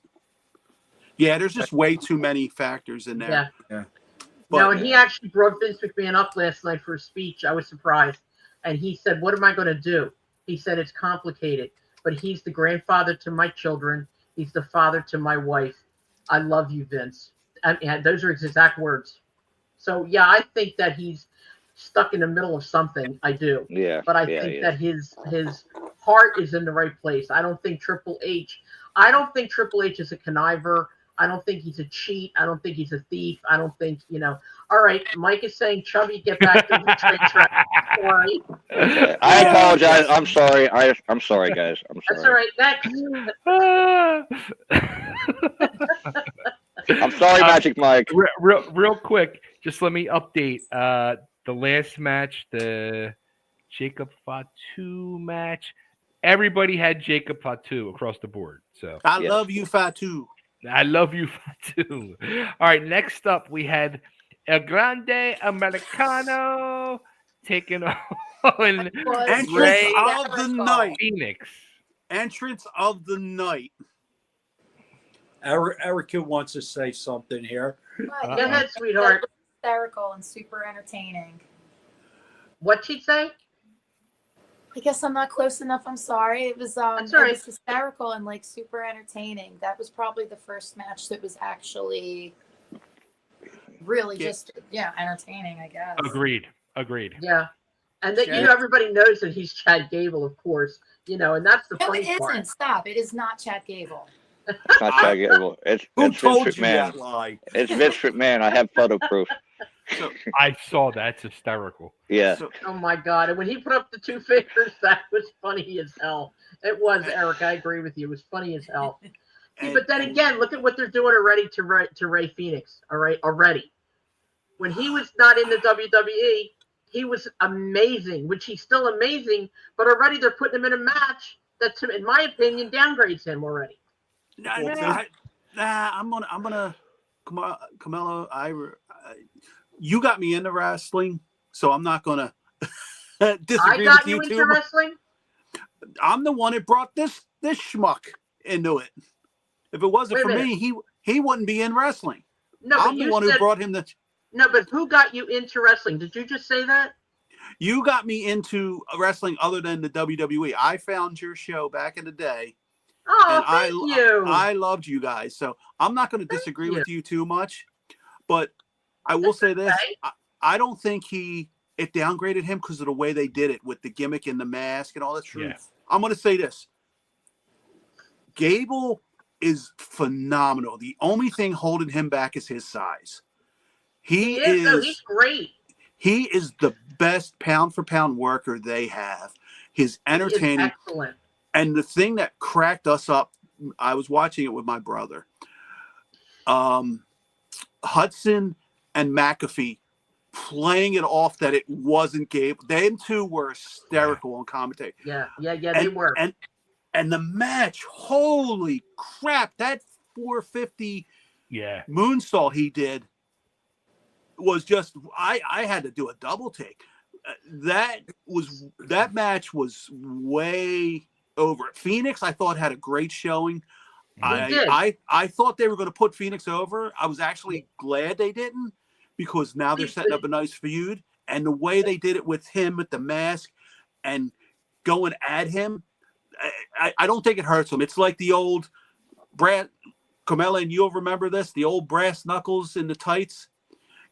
Yeah, there's just way too many factors in there. Yeah. But, and he actually brought Vince McMahon up last night for a speech. I was surprised. And he said, what am I going to do? He said, it's complicated. But he's the grandfather to my children. He's the father to my wife. I love you, Vince. I mean, those are his exact words. So, yeah, I think that he's stuck in the middle of something. I do. Yeah. But I think that his heart is in the right place. I don't think Triple H is a conniver. I don't think he's a cheat. I don't think he's a thief. I don't think, All right, Mike is saying, Chubby, get back to the train track. Sorry. Okay. I apologize. I'm sorry. I'm sorry, guys. I'm That's all sorry. right. Next. I'm sorry, Magic Mike. Real quick, just let me update the last match, the Jacob Fatu match. Everybody had Jacob Fatu across the board. So I love you, Fatu. I love you, Fatu. All right, next up we had El Grande Americano taking on Entrance Ray of the night. Phoenix. Entrance of the night. Erica wants to say something here. What? Go ahead, sweetheart. That was hysterical and super entertaining. What'd she say? I guess I'm not close enough. I'm sorry. It was That's all right. it was hysterical and like super entertaining. That was probably the first match that was actually really just entertaining, I guess. Agreed. Yeah. And that everybody knows that he's Chad Gable, of course. And that's the No, funny it part. isn't. Stop. It is not Chad Gable. It's not Chad Gable. It's Vince told you McMahon. that lie? It's Vince McMahon. I have photo proof. So, I saw that. It's hysterical. Yeah. so Oh my God! And when he put up the two fingers, that was funny as hell. It was, Eric. I agree with you. It was funny as hell. See, but then again, look at what they're doing already to Ray Phoenix. All right, already. When he was not in the WWE, he was amazing, which he's still amazing. But already they're putting him in a match that, in my opinion, downgrades him already. I'm gonna Camelo. You got me into wrestling, so I'm not gonna disagree I got with you you into too. wrestling. I'm the one that brought this schmuck into it. If it wasn't for me, he wouldn't be in wrestling. No, I'm the one who brought him to. No, but who got you into wrestling? Did you just say that? You got me into wrestling other than the WWE. I found your show back in the day. Oh, and thank you. I loved you guys. So I'm not going to disagree with you too much. But I will say this. Okay. I don't think it downgraded him because of the way they did it with the gimmick and the mask and all that. Yeah. I'm going to say this. Gable is phenomenal. The only thing holding him back is his size. He's great. He is the best pound for pound worker they have. His entertaining. He is excellent. And the thing that cracked us up, I was watching it with my brother. Hudson and McAfee playing it off that it wasn't Gable. Them two were hysterical on commentary. Yeah, they were. And the match, holy crap, that 450 moonsault he did was just, I had to do a double take. That match was way over. Phoenix, I thought, had a great showing. I thought they were going to put Phoenix over. I was actually glad they didn't, because now they're setting up a nice feud. And the way they did it with him with the mask and going at him, I don't think it hurts him. It's like the old Carmella, and you'll remember this, the old brass knuckles in the tights.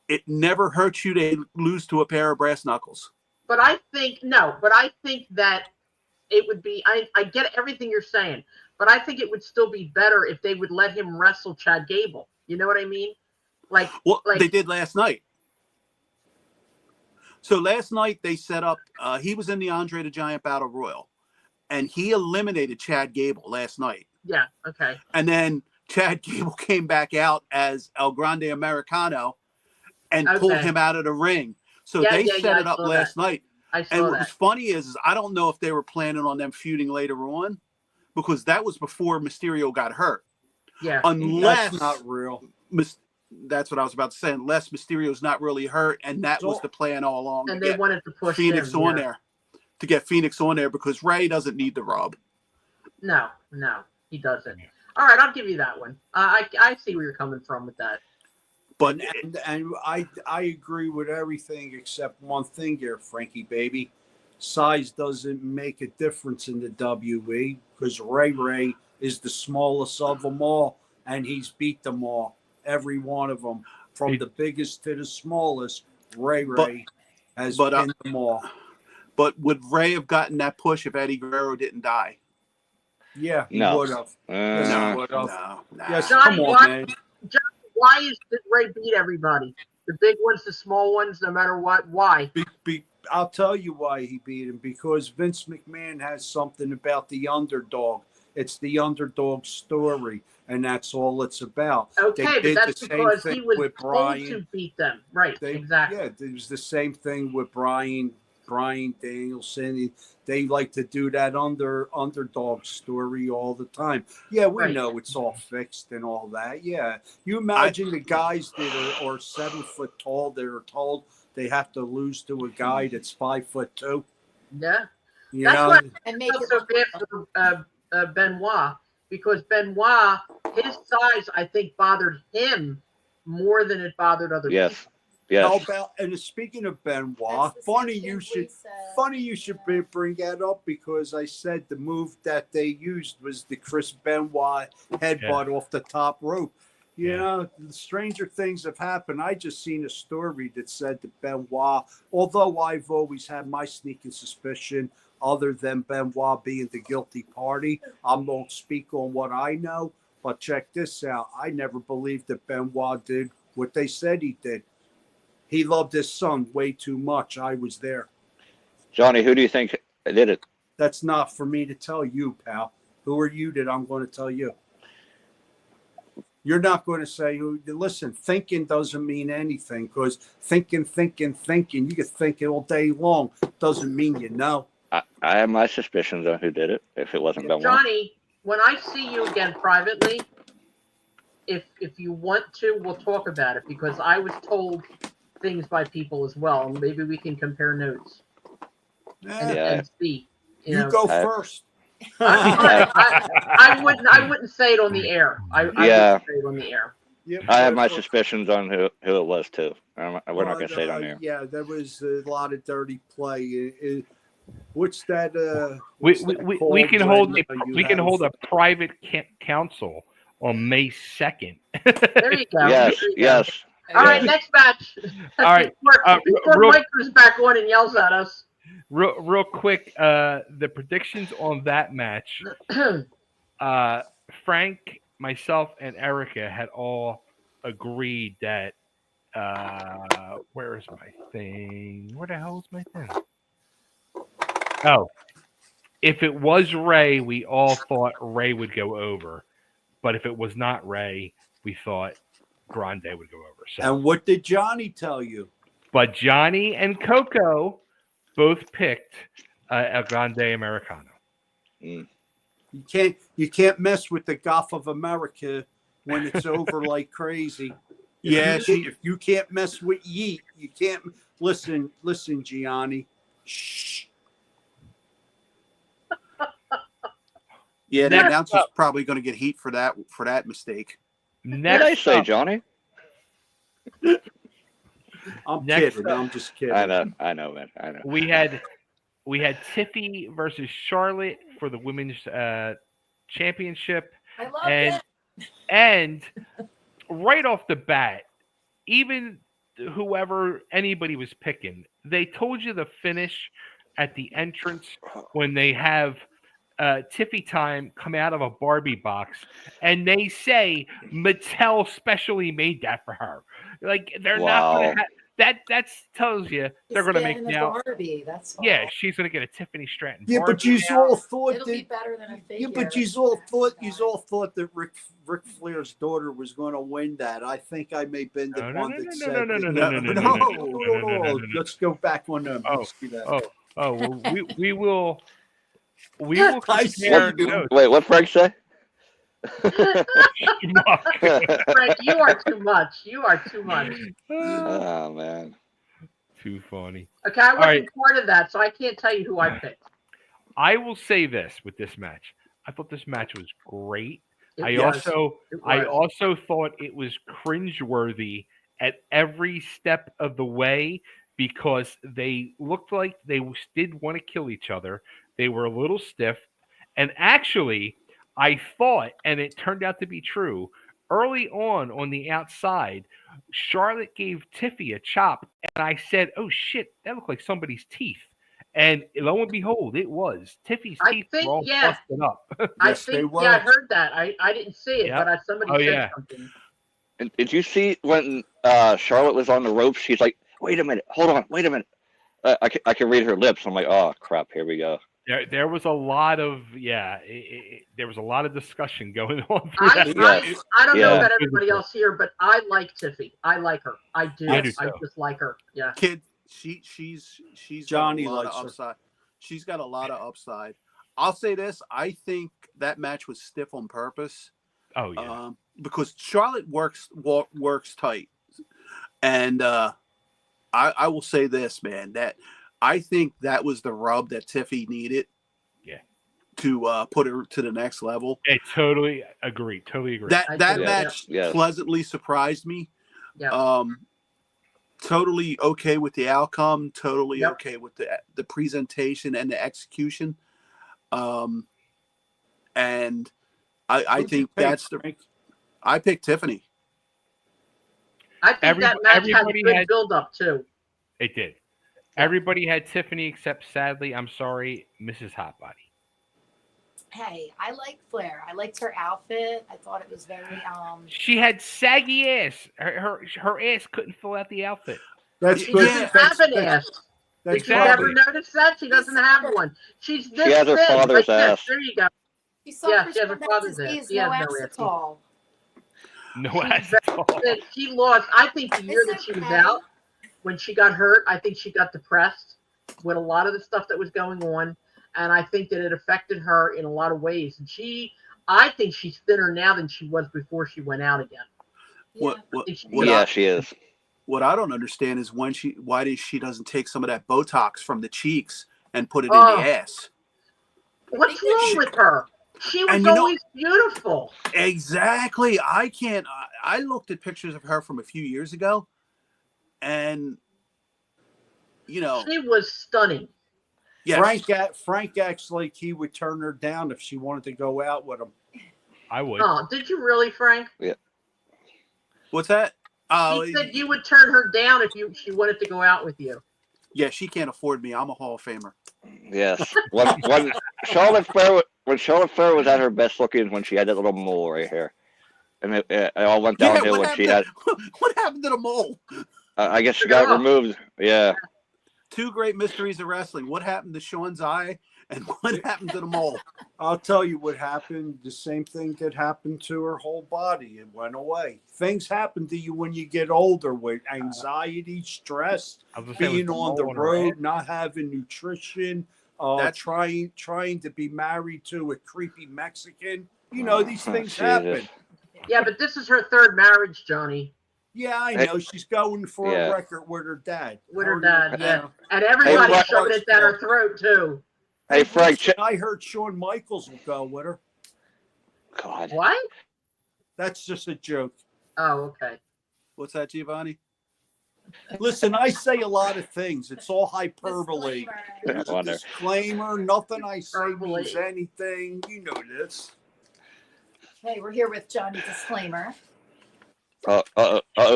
It never hurts you to lose to a pair of brass knuckles. But I think that it would be, I get everything you're saying, but I think it would still be better if they would let him wrestle Chad Gable. You know what I mean? Like they did last night. So last night they set up, he was in the Andre the Giant Battle Royal, and he eliminated Chad Gable last night. Yeah, okay. And then Chad Gable came back out as El Grande Americano and pulled him out of the ring. So they set it up last night. And what was funny is I don't know if they were planning on them feuding later on, because that was before Mysterio got hurt. Yeah. Unless that's not real. That's what I was about to say. Unless Mysterio's not really hurt, and that was the plan all along. And they wanted to push Phoenix on there. To get Phoenix on there, because Ray doesn't need the rub. No, he doesn't. All right, I'll give you that one. I see where you're coming from with that. But and I agree with everything except one thing here, Frankie baby. Size doesn't make a difference in the WE, because Ray is the smallest of them all, and he's beat them all, every one of them, from the biggest to the smallest. Ray has pinned them all. But would Ray have gotten that push if Eddie Guerrero didn't die? Yeah, he No. would have. Yes, Uh, he would have. No. Yes, Johnny, come on, what? man. Why did Ray beat everybody? The big ones, the small ones, no matter what. Why? I'll tell you why he beat him. Because Vince McMahon has something about the underdog. It's the underdog story, and that's all it's about. Okay, but did that's the same because thing he was with told Brian. to beat them. Right, exactly. Yeah, it was the same thing with Brian Danielson. They like to do that underdog story all the time. Yeah, we Right. know it's all fixed and all that. Yeah, you imagine the guys that are 7 foot tall that are told they have to lose to a guy that's 5'2". Yeah. You That's know, why And I make felt it so look bad for Benoit, because Benoit, his size, I think, bothered him more than it bothered other people. yes. Yes. how about, and speaking of Benoit, That's the same funny thing you we should said. funny you should bring that up, because I said the move that they used was the Chris Benoit headbutt off the top rope. You know, stranger things have happened. I just seen a story that said that Benoit, although I've always had my sneaking suspicion, other than Benoit being the guilty party, I won't speak on what I know. But check this out. I never believed that Benoit did what they said he did. He loved his son way too much. I was there. Johnny, who do you think did it? That's not for me to tell you, pal. Who are you that I'm going to tell you? You're not going to say who. Listen, thinking doesn't mean anything, because thinking. You can think it all day long. Doesn't mean you know. I have my suspicions on who did it. If it wasn't Benoit. Johnny, when I see you again privately, if you want to, we'll talk about it, because I was told things by people as well. Maybe we can compare notes and see. You go first. I wouldn't say it on the air. I wouldn't say it on the air. Yeah, I have my suspicions on who it was too. We're not going to say it on there. Yeah, there was a lot of dirty play. What's that? We can hold a private council on May 2nd. There you go. Yes. All right, next match. All right. Before Mike comes back on and yells at us. Real quick, the predictions on that match. Frank, myself, and Erica had all agreed that. Where is my thing? Where the hell is my thing? Oh, if it was Ray, we all thought Ray would go over. But if it was not Ray, we thought Grande would go over. So. And what did Johnny tell you? But Johnny and Coco both picked El Grande Americano. Mm. You can't mess with the Gulf of America when it's over like crazy. Yes. If you can't mess with Yeet, you can't listen, Gianni. Shh. Yeah, the announcer's probably going to get heat for that mistake. What did I say, Johnny? I'm kidding. I'm just kidding. I know, man. I know. We had Tiffy versus Charlotte for the women's championship. I love it. And right off the bat, even anybody was picking, they told you the finish at the entrance when they have Tiffy Time come out of a Barbie box, and they say Mattel specially made that for her. Like they're not going to have that. That tells you they're going to make now. Barbie, that's all. Yeah, she's going to get a Tiffany Stratton. Yeah, Barbie but you now. all thought It'll be better than a figure. Yeah, but you all thought that Ric Flair's daughter was going to win that. I think I may have been the one that said no. Let's go back on them. Well, we will compare notes. Wait, what Frank say? Frank, you are too much. Oh man, too funny. Okay, I wasn't part of that, so I can't tell you who I picked. I will say this with this match. I thought this match was great. I also thought it was cringeworthy at every step of the way, because they looked like they did want to kill each other. They were a little stiff. And actually, I thought, and it turned out to be true, early on the outside, Charlotte gave Tiffy a chop, and I said, oh shit, that looked like somebody's teeth. And lo and behold, it was. Tiffy's I teeth think, were all yeah. busted up. I Yes, they think, were. yeah, I heard that. I didn't see it, Yep. but somebody Oh, said yeah. something. And did you see when Charlotte was on the ropes? She's like, "Wait a minute, hold on, wait a minute." I can read her lips. I'm like, "Oh crap, here we go." There was a lot of there was a lot of discussion going on. Through I that. don't know Yeah. about everybody else here, but I like Tiffy. I like her. I do. I do I too. just like her. Yeah. Kid, she's Johnny got a lot likes of her. upside. She's got a lot of upside. I'll say this: I think that match was stiff on purpose. Oh yeah. Because Charlotte works tight, and I will say this, man, that I think that was the rub that Tiffy needed. Yeah. To put her to the next level. I totally agree. Totally agree. That do, match pleasantly surprised me. Yeah. Totally okay with the outcome. Totally Yep. okay with the presentation and the execution. And I think that's Frank? I picked Tiffany. I think that match had everybody good had- build up too. It did. Everybody had Tiffany except, sadly, I'm sorry, Mrs. Hotbody. Hey, I like Flair. I liked her outfit. I thought it was very She had saggy ass. Her ass couldn't fill out the outfit. That's She good. doesn't have an ass. That's Did you ever Exactly. notice that? She doesn't have one. She's this She has her thin, father's like this. ass. There you go. she Yeah, suffers she has from her father's that ass. disease, She has no no ass. acetol. No She's ass very at all. thin. She lost. I think the year It's that she was okay. out, when she got hurt, I think she got depressed with a lot of the stuff that was going on, and I think that it affected her in a lot of ways. And I think she's thinner now than she was before she went out again. What She is. What I don't understand is why she doesn't take some of that Botox from the cheeks and put it in Oh. the ass. What's wrong with her? She was And you know- always beautiful. Exactly. I looked at pictures of her from a few years ago, and She was stunning. yes, Frank acts like he would turn her down if she wanted to go out with him. I would. Oh, did you really, Frank? what's that? He said you would turn her down if she wanted to go out with you. Yeah, she can't afford me. I'm a Hall of Famer. Yes. When Charlotte Flair was at her best looking, when she had that little mole right here, and it all went downhill when she had. What happened to the mole? I guess she got removed. Yeah. Two great mysteries of wrestling. What happened to Sean's eye, and what happened to the mole? I'll tell you what happened. The same thing that happened to her whole body. It went away. Things happen to you when you get older with anxiety, stress, I was gonna say, being was on the mole her road, ass? not having nutrition, That's- trying to be married to a creepy Mexican. These things Jesus. happen. Yeah, but this is her third marriage, Johnny. Yeah, I know. She's going for Yeah. a record with her dad. With her dad, yeah. know. And everybody's Hey, shoving it down her throat, too. Hey, Frank. listen, I heard Shawn Michaels will go with her. God. What? That's just a joke. Oh, okay. What's that, Giovanni? Listen, I say a lot of things. It's all hyperbole. Disclaimer. There's a Wonder. disclaimer. Nothing I say Hyperbole. means anything. You know this. Hey, we're here with Johnny Disclaimer.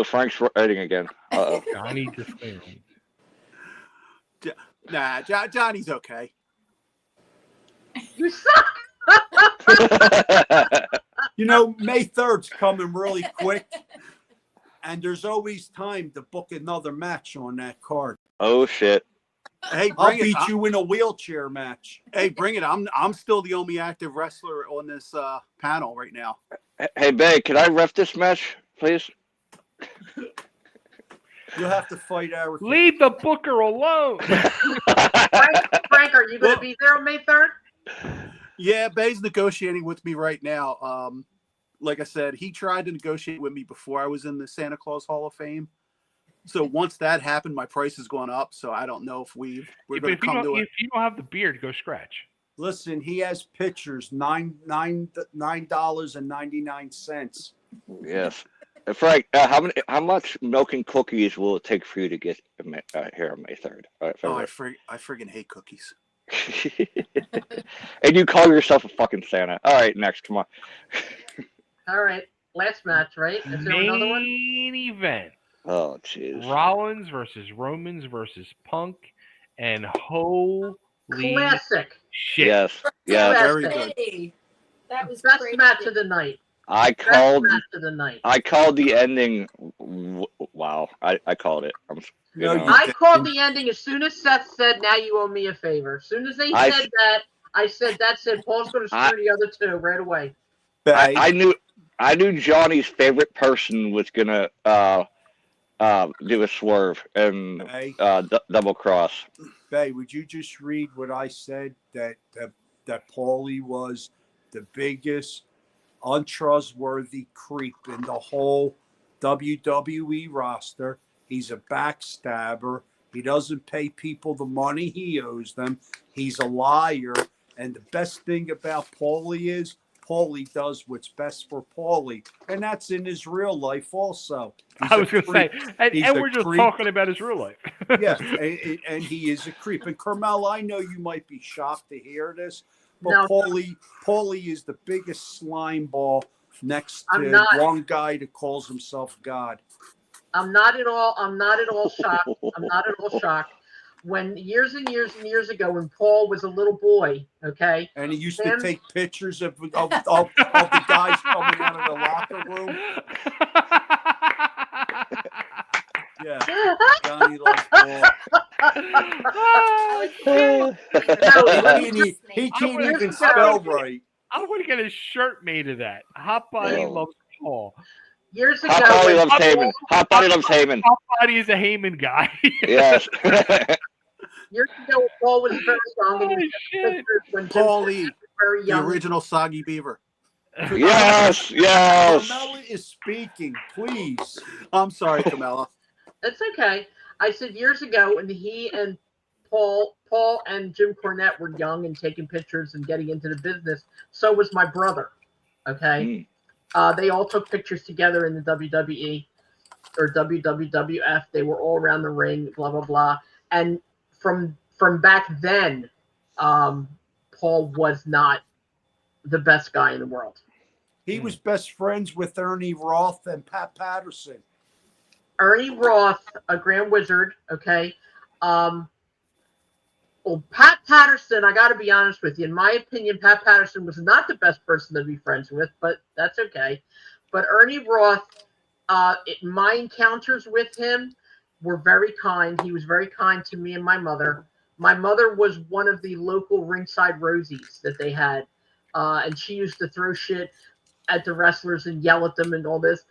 Frank's writing again. Johnny disclaimer. Nah, Johnny's okay. You suck. May 3rd's coming really quick. And there's always time to book another match on that card. Oh shit. Hey, I'll bring it. beat you in a wheelchair match. Hey, bring it. I'm still the only active wrestler on this panel right now. Hey, Bay, can I ref this match, please? You'll have to fight Eric. Leave the booker alone. Frank, are you going to be there on May 3rd? Yeah, Bay's negotiating with me right now. Like I said, he tried to negotiate with me before I was in the Santa Claus Hall of Fame. So once that happened, my price has gone up. So I don't know if we're But going if to come to it. if you don't have the beard, go scratch. Listen, he has pictures. $9.99. Yes. Frank, how much milk and cookies will it take for you to get here on May 3rd? Oh, I friggin' hate cookies. And you call yourself a fucking Santa. All right, next, come on. All right. Last match, right? Is there another one? Main event. Oh, jeez. Rollins versus Romans versus Punk and holy Classic. shit. Yes, yes. Very good. Hey, that was Best crazy. match of the night. I Best called. match of the night. I called the ending. Wow, I called it. No, know. you I didn't. called the ending as soon as Seth said, "Now you owe me a favor." As soon as they I- said that, I said, "That's it. Paul's going to I- screw the other two right away." Bay, I knew Johnny's favorite person was gonna do a swerve and Bay, double cross. Bay, would you just read what I said that Paulie was the biggest untrustworthy creep in the whole WWE roster? He's a backstabber. He doesn't pay people the money he owes them. He's a liar. And the best thing about Paulie is Paulie does what's best for Paulie. And that's in his real life also. He's I a was going to creep. say, He's and a we're just creep. talking about his real life. Yeah, and he is a creep. And Carmel, I know you might be shocked to hear this, but No. Paulie is the biggest slime ball next I'm to not. one guy that calls himself God. I'm not at all shocked. I'm not at all shocked. When years and years and years ago, when Paul was a little boy, okay, And he used Him? to take pictures of the guys coming out of the locker room. Yeah, Johnny likes Paul. Oh, shit. He can't Years even ago- spell right. I want to get a shirt made of that. HotBody Oh. loves Paul. years ago, Hot Body when loves Heyman. Hot Body loves Heyman. HotBody is a Heyman guy. Yes. years ago, Paul was very young, and Oh, he shit. pictures when Jim Paulie, was very the young. original Soggy Beaver. Yes. Yes. Carmela is speaking, please. I'm sorry, Camilla. That's okay. I said years ago when he and Paul and Jim Cornette were young and taking pictures and getting into the business. So was my brother. Okay. They all took pictures together in the WWE or WWF. They were all around the ring, blah blah blah. And from back then, Paul was not the best guy in the world. He was best friends with Ernie Roth and Pat Patterson. Ernie Roth, a Grand Wizard, okay. Well, Pat Patterson, I got to be honest with you. In my opinion, Pat Patterson was not the best person to be friends with, but that's okay. But Ernie Roth, my encounters with him were very kind. He was very kind to me and my mother. My mother was one of the local ringside Rosies that they had, and she used to throw shit at the wrestlers and yell at them and all this.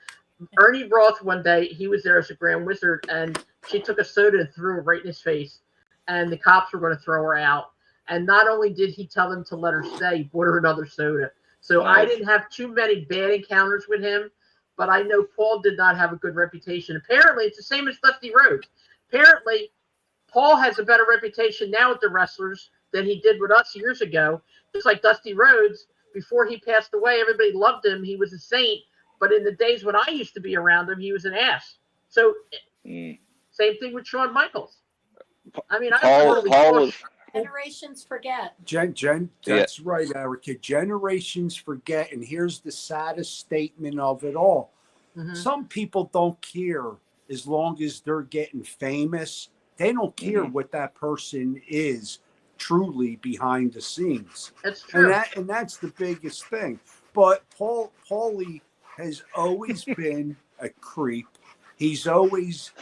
Ernie Roth, one day, he was there as a Grand Wizard, and she took a soda and threw it right in his face. And the cops were going to throw her out. And not only did he tell them to let her stay, he bought her another soda. So I didn't have too many bad encounters with him, but I know Paul did not have a good reputation. Apparently, it's the same as Dusty Rhodes. Apparently, Paul has a better reputation now with the wrestlers than he did with us years ago. Just like Dusty Rhodes, before he passed away, everybody loved him. He was a saint. But in the days when I used to be around him, he was an ass. So, same thing with Shawn Michaels. I mean, Paul was. Generations forget. Jen, that's right, Erica. Generations forget, and here's the saddest statement of it all. Mhm. Some people don't care as long as they're getting famous. They don't care what that person is truly behind the scenes. That's true. And that's the biggest thing. But Paulie has always been a creep. He's always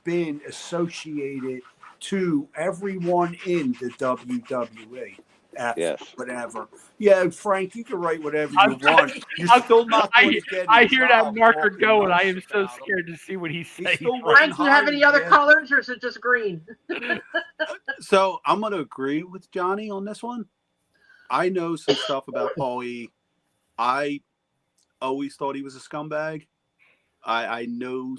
been associated to everyone in the WWE. Yes. Whatever. Yeah, Frank, you can write whatever you want. You're still not going to get. I hear that marker talking going. I nice am so about him. scared to see what he He's says. still Frank, do you have any other Yeah. colors, or is it just green? So I'm going to agree with Johnny on this one. I know some stuff about Paulie. I always thought he was a scumbag. I know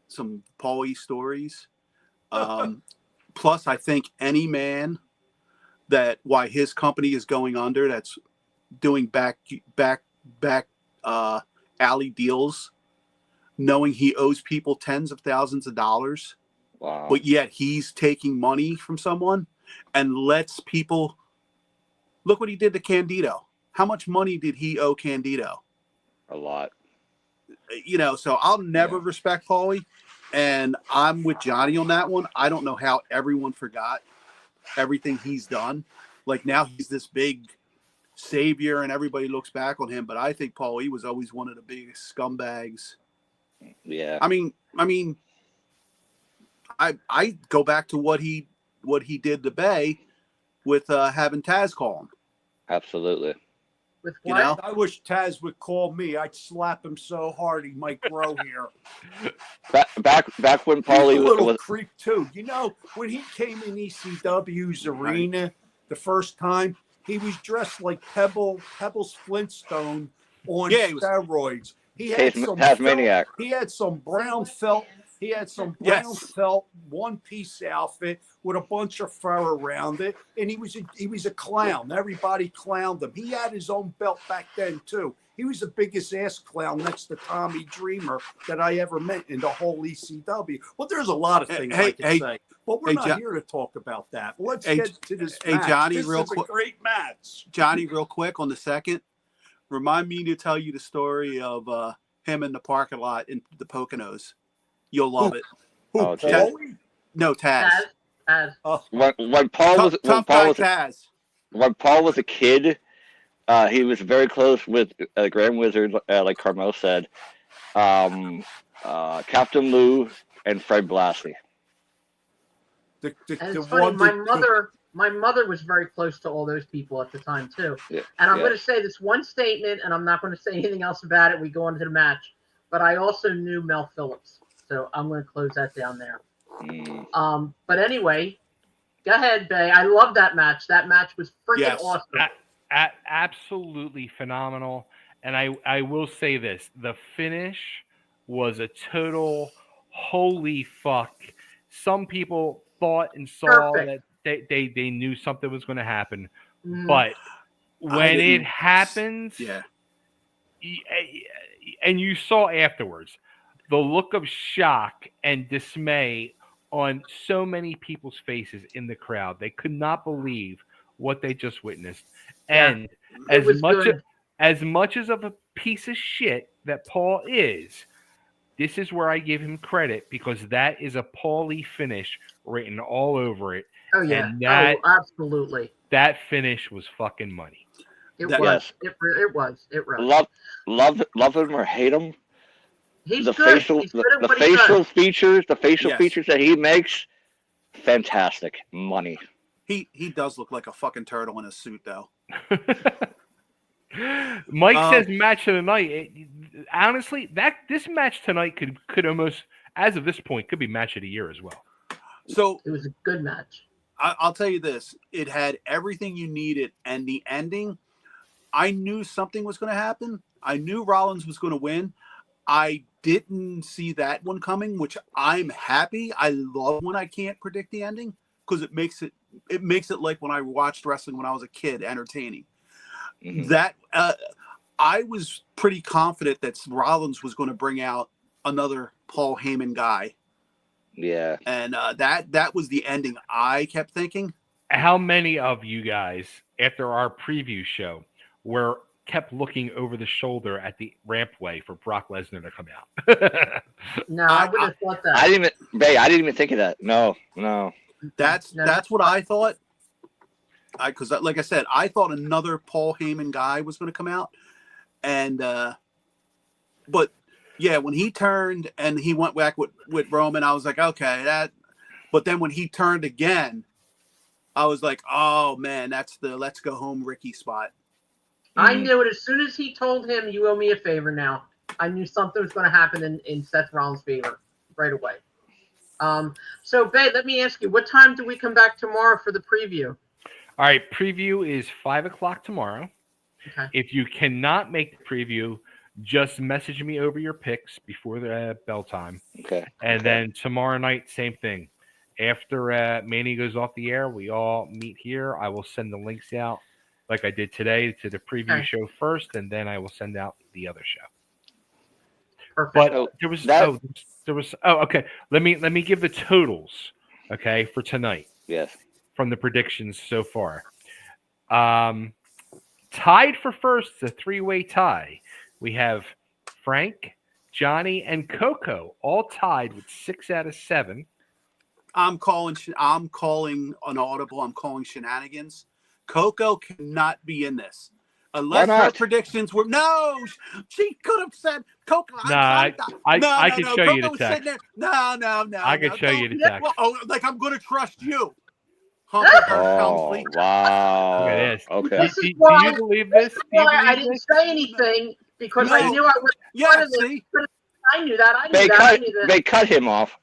some Paulie stories. Plus, I think any man that why his company is going under, that's doing back alley deals, knowing he owes people tens of thousands of dollars, Wow. but yet he's taking money from someone and lets people look what he did to Candido. How much money did he owe Candido? A lot. You know, so I'll never respect Paulie. And I'm with Johnny on that one. I don't know how everyone forgot everything he's done. Like now he's this big savior and everybody looks back on him. But I think Paulie was always one of the biggest scumbags. Yeah. I mean, I go back to what he did to Bay with having Taz call him. Absolutely. With You what? know? I wish Taz would call me. I'd slap him so hard he might grow here. Back when He's Paulie a little was creep too. You know, when he came in ECW's arena the first time, he was dressed like Pebbles Flintstone on Yeah, he was- steroids. He had some Tasmaniac. He had some brown felt. He had some brown Yes. felt one-piece outfit with a bunch of fur around it, and he was a clown. Everybody clowned him. He had his own belt back then too. He was the biggest ass clown next to Tommy Dreamer that I ever met in the whole ECW. Well, there's a lot of things I could say, but we're not here to talk about that. Let's get to this match. Johnny, this real is quick. a great match. Johnny, real quick on the second, remind me to tell you the story of him in the parking lot in the Poconos. You'll love it. Oh, Paulie? No, Taz. Taz. When Paul was a kid, he was very close with Grand Wizard, like Carmel said, Captain Lou, and Fred Blassie. And it's funny, my mother was very close to all those people at the time too. Yeah, and I'm going to say this one statement, and I'm not going to say anything else about it. We go on to the match, but I also knew Mel Phillips, so I'm going to close that down there. But anyway, go ahead, Bay. I love that match. That match was freaking awesome. Absolutely phenomenal. And I will say this: the finish was a total holy fuck. Some people thought and saw that they knew something was going to happen, but when it happens, and you saw afterwards the look of shock and dismay on so many people's faces in the crowd. They could not believe what they just witnessed. And as much as of a piece of shit that Paul is, this is where I give him credit, because that is a Paulie finish written all over it. Oh yeah, and that, absolutely. That finish was fucking money. It was. It was. Love him or hate him. He's the good. facial, He's good the at facial features, features that he makes, fantastic money. He does look like a fucking turtle in a suit, though. Mike says match of the night. Honestly, this match tonight could almost, as of this point, could be match of the year as well. So it was a good match. I'll tell you this: it had everything you needed, and the ending. I knew something was going to happen. I knew Rollins was going to win. I didn't see that one coming, which I'm happy. I love when I can't predict the ending, because it makes it like when I watched wrestling when I was a kid, entertaining. Mm-hmm. That I was pretty confident that Rollins was going to bring out another Paul Heyman guy. Yeah, and that was the ending I kept thinking. How many of you guys, after our preview show, kept looking over the shoulder at the rampway for Brock Lesnar to come out? No, I would have thought that. I didn't even think of that. No. That's what I thought. Because like I said, I thought another Paul Heyman guy was going to come out, and but yeah, when he turned and he went back with Roman, I was like, okay, that. But then when he turned again, I was like, oh man, that's the let's go home Ricky spot. I knew it as soon as he told him, "You owe me a favor now." I knew something was going to happen in Seth Rollins' favor right away. So, Babe, let me ask you, what time do we come back tomorrow for the preview? All right, preview is 5:00 tomorrow. Okay. If you cannot make the preview, just message me over your picks before the bell time. Okay. And then tomorrow night, same thing. After Manny goes off the air, we all meet here. I will send the links out like I did today to the preview show first, and then I will send out the other show. Perfect. But there was okay. Let me give the totals, okay, for tonight. Yes. From the predictions so far. Tied for first, it's a 3-way tie. We have Frank, Johnny and Coco all tied with 6 out of 7. I'm calling an audible. I'm calling shenanigans. Coco cannot be in this. Unless Why her not? predictions were no, she could have said Coco. I can show you the Coco was text. sitting there. No. I can show you the don't- text. Well, oh, like I'm going to trust you. Humphrey Oh, Helmsley. wow. Look at this. Okay. This Do is you why, believe this? Do you why I believe didn't this? say anything because I No. knew I was Yeah, part of this. see? I knew that. I knew They that. cut. I knew that. They cut him off.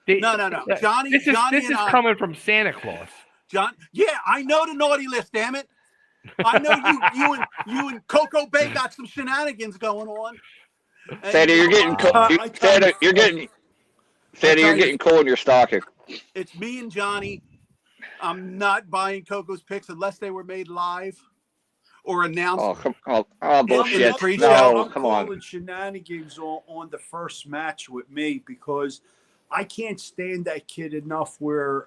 No. Johnny, This Johnny is and I. coming from Santa Claus. John, yeah, I know the naughty list. Damn it! I know you and Coco Bay got some shenanigans going on. And, Santa, you're getting Santa, you're getting coal in your stocking. It's me and Johnny. I'm not buying Coco's picks unless they were made live or announced. Oh, come on. Bullshit. pre-show. No, I'm come calling on. shenanigans on the first match with me because I can't stand that kid enough where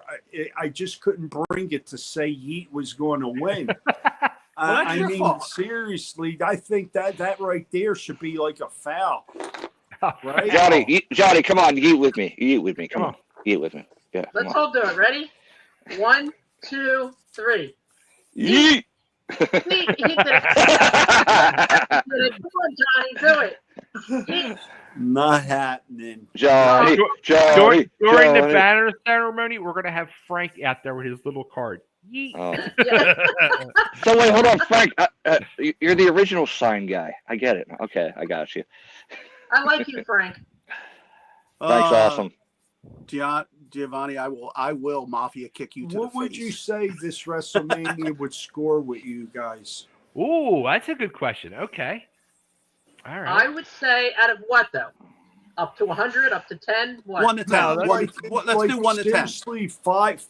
I just couldn't bring it to say Yeet was going to win. that's I your mean, fault. seriously, I think that right there should be like a foul. Right? Johnny, come on, eat with me. Eat with me. Come on. Eat with me. Yeah. Let's all do it. Ready? 1, 2, 3. Yeet. He did it. Come on, Johnny, do it. Yeet. Not happening. Johnny. During the Johnny. banner ceremony, we're gonna have Frank out there with his little card. Yeet. Oh. Yeah. So wait, hold on, Frank. You're the original sign guy. I get it. Okay, I got you. I like you, Frank. Frank's awesome. Giovanni, I will mafia kick you to What the would face. you say this WrestleMania would score with you guys? Ooh, that's a good question. Okay. All right. I would say out of what though? Up to 100, up to 10? What? 1 to 10. No, let's do 1 to 10. Seriously, five.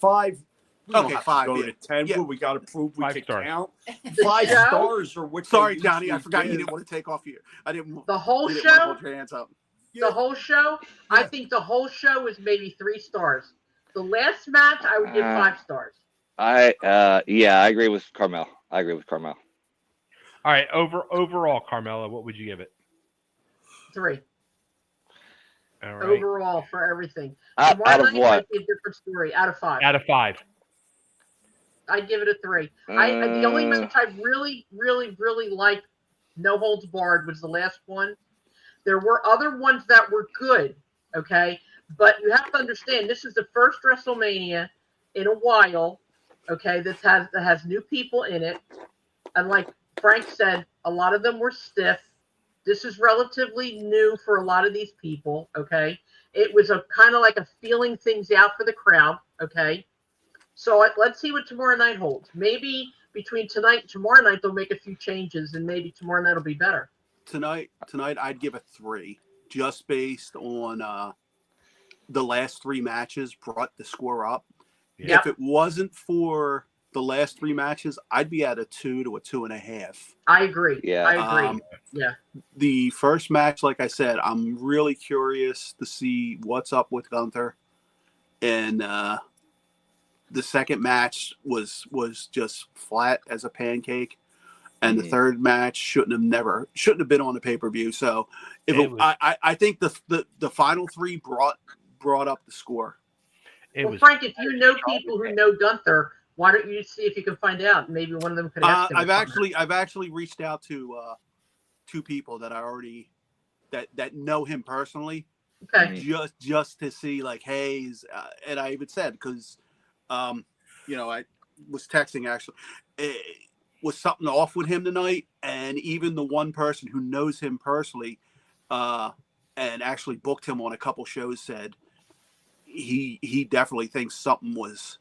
We don't Okay, have to 5. Go Yeah. to 10, Yeah. but we got to prove we 5 can stars. count. The 5 show? stars or what? Sorry, they Johnny. I usually forgot you give. didn't want to take off here. I didn't. The whole you didn't want to show? hold your hands up. Yeah. The whole show? I think the whole show is maybe 3 stars. The last match, I would give 5 stars. I agree with Carmel. All right. Overall, Carmela, what would you give it? 3. All right. Overall for everything. Out Tomorrow of night what? might be a different story. Out of 5. Out of 5. I'd give it a 3. The only match I really, really, really liked, no holds barred, was the last one. There were other ones that were good, okay? But you have to understand, this is the first WrestleMania in a while, okay, that has new people in it. And like Frank said, a lot of them were stiff. This is relatively new for a lot of these people, okay? It was a kind of like a feeling things out for the crowd, okay? So let's see what tomorrow night holds. Maybe between tonight and tomorrow night, they'll make a few changes, and maybe tomorrow night will be better. Tonight, I'd give it 3, just based on the last 3 matches brought the score up. Yeah. If it wasn't for the last 3 matches, I'd be at a 2 to a 2.5. I agree. Yeah. I agree. Yeah. The first match, like I said, I'm really curious to see what's up with Gunther, and the second match was just flat as a pancake, and the third match shouldn't have been on the pay-per-view. So I think the final 3 brought up the score. Frank, if you know people who know Gunther, why don't you see if you can find out? Maybe one of them could ask him. I've actually reached out to 2 people that I already that know him personally. Okay. Just to see, like, hey, and I even said, because I was texting actually, was something off with him tonight, and even the one person who knows him personally and actually booked him on a couple shows said he definitely thinks something was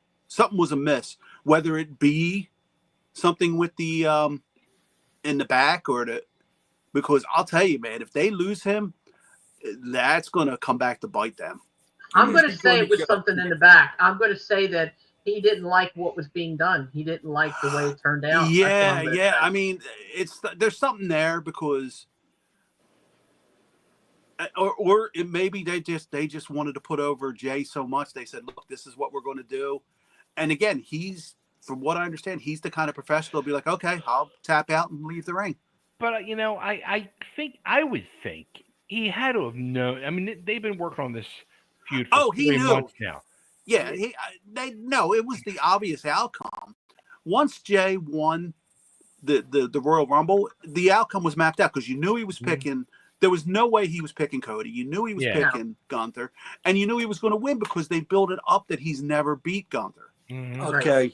amiss, whether it be something with the in the back because I'll tell you, man, if they lose him, that's going to come back to bite them. I'm going to say it was something in the back. I'm going to say that he didn't like what was being done. He didn't like the way it turned out. Yeah. I mean, there's something there because, or it maybe they just wanted to put over Jay so much. They said, look, this is what we're going to do. And again, from what I understand, he's the kind of professional to be like, okay, I'll tap out and leave the ring. But I would think he had to have known. I mean, they've been working on this feud for Oh, he 3 knew. months now. Yeah, it was the obvious outcome. Once Jay won the Royal Rumble, the outcome was mapped out because you knew he was picking. There was no way he was picking Cody. You knew he was picking Gunther, and you knew he was going to win because they built it up that he's never beat Gunther. Okay,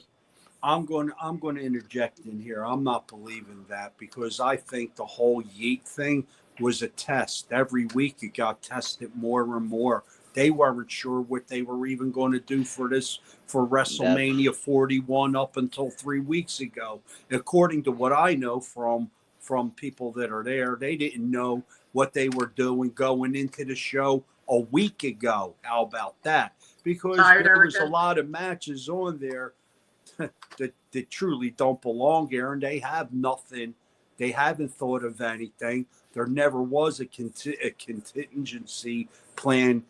I'm going to interject in here. I'm not believing that because I think the whole Yeet thing was a test. Every week it got tested more and more. They weren't sure what they were even going to do for WrestleMania 41 up until 3 weeks ago. According to what I know from people that are there, they didn't know what they were doing going into the show a week ago. How about that? Because there was a lot of matches on there that truly don't belong here, and they have nothing. They haven't thought of anything. There never was a contingency plan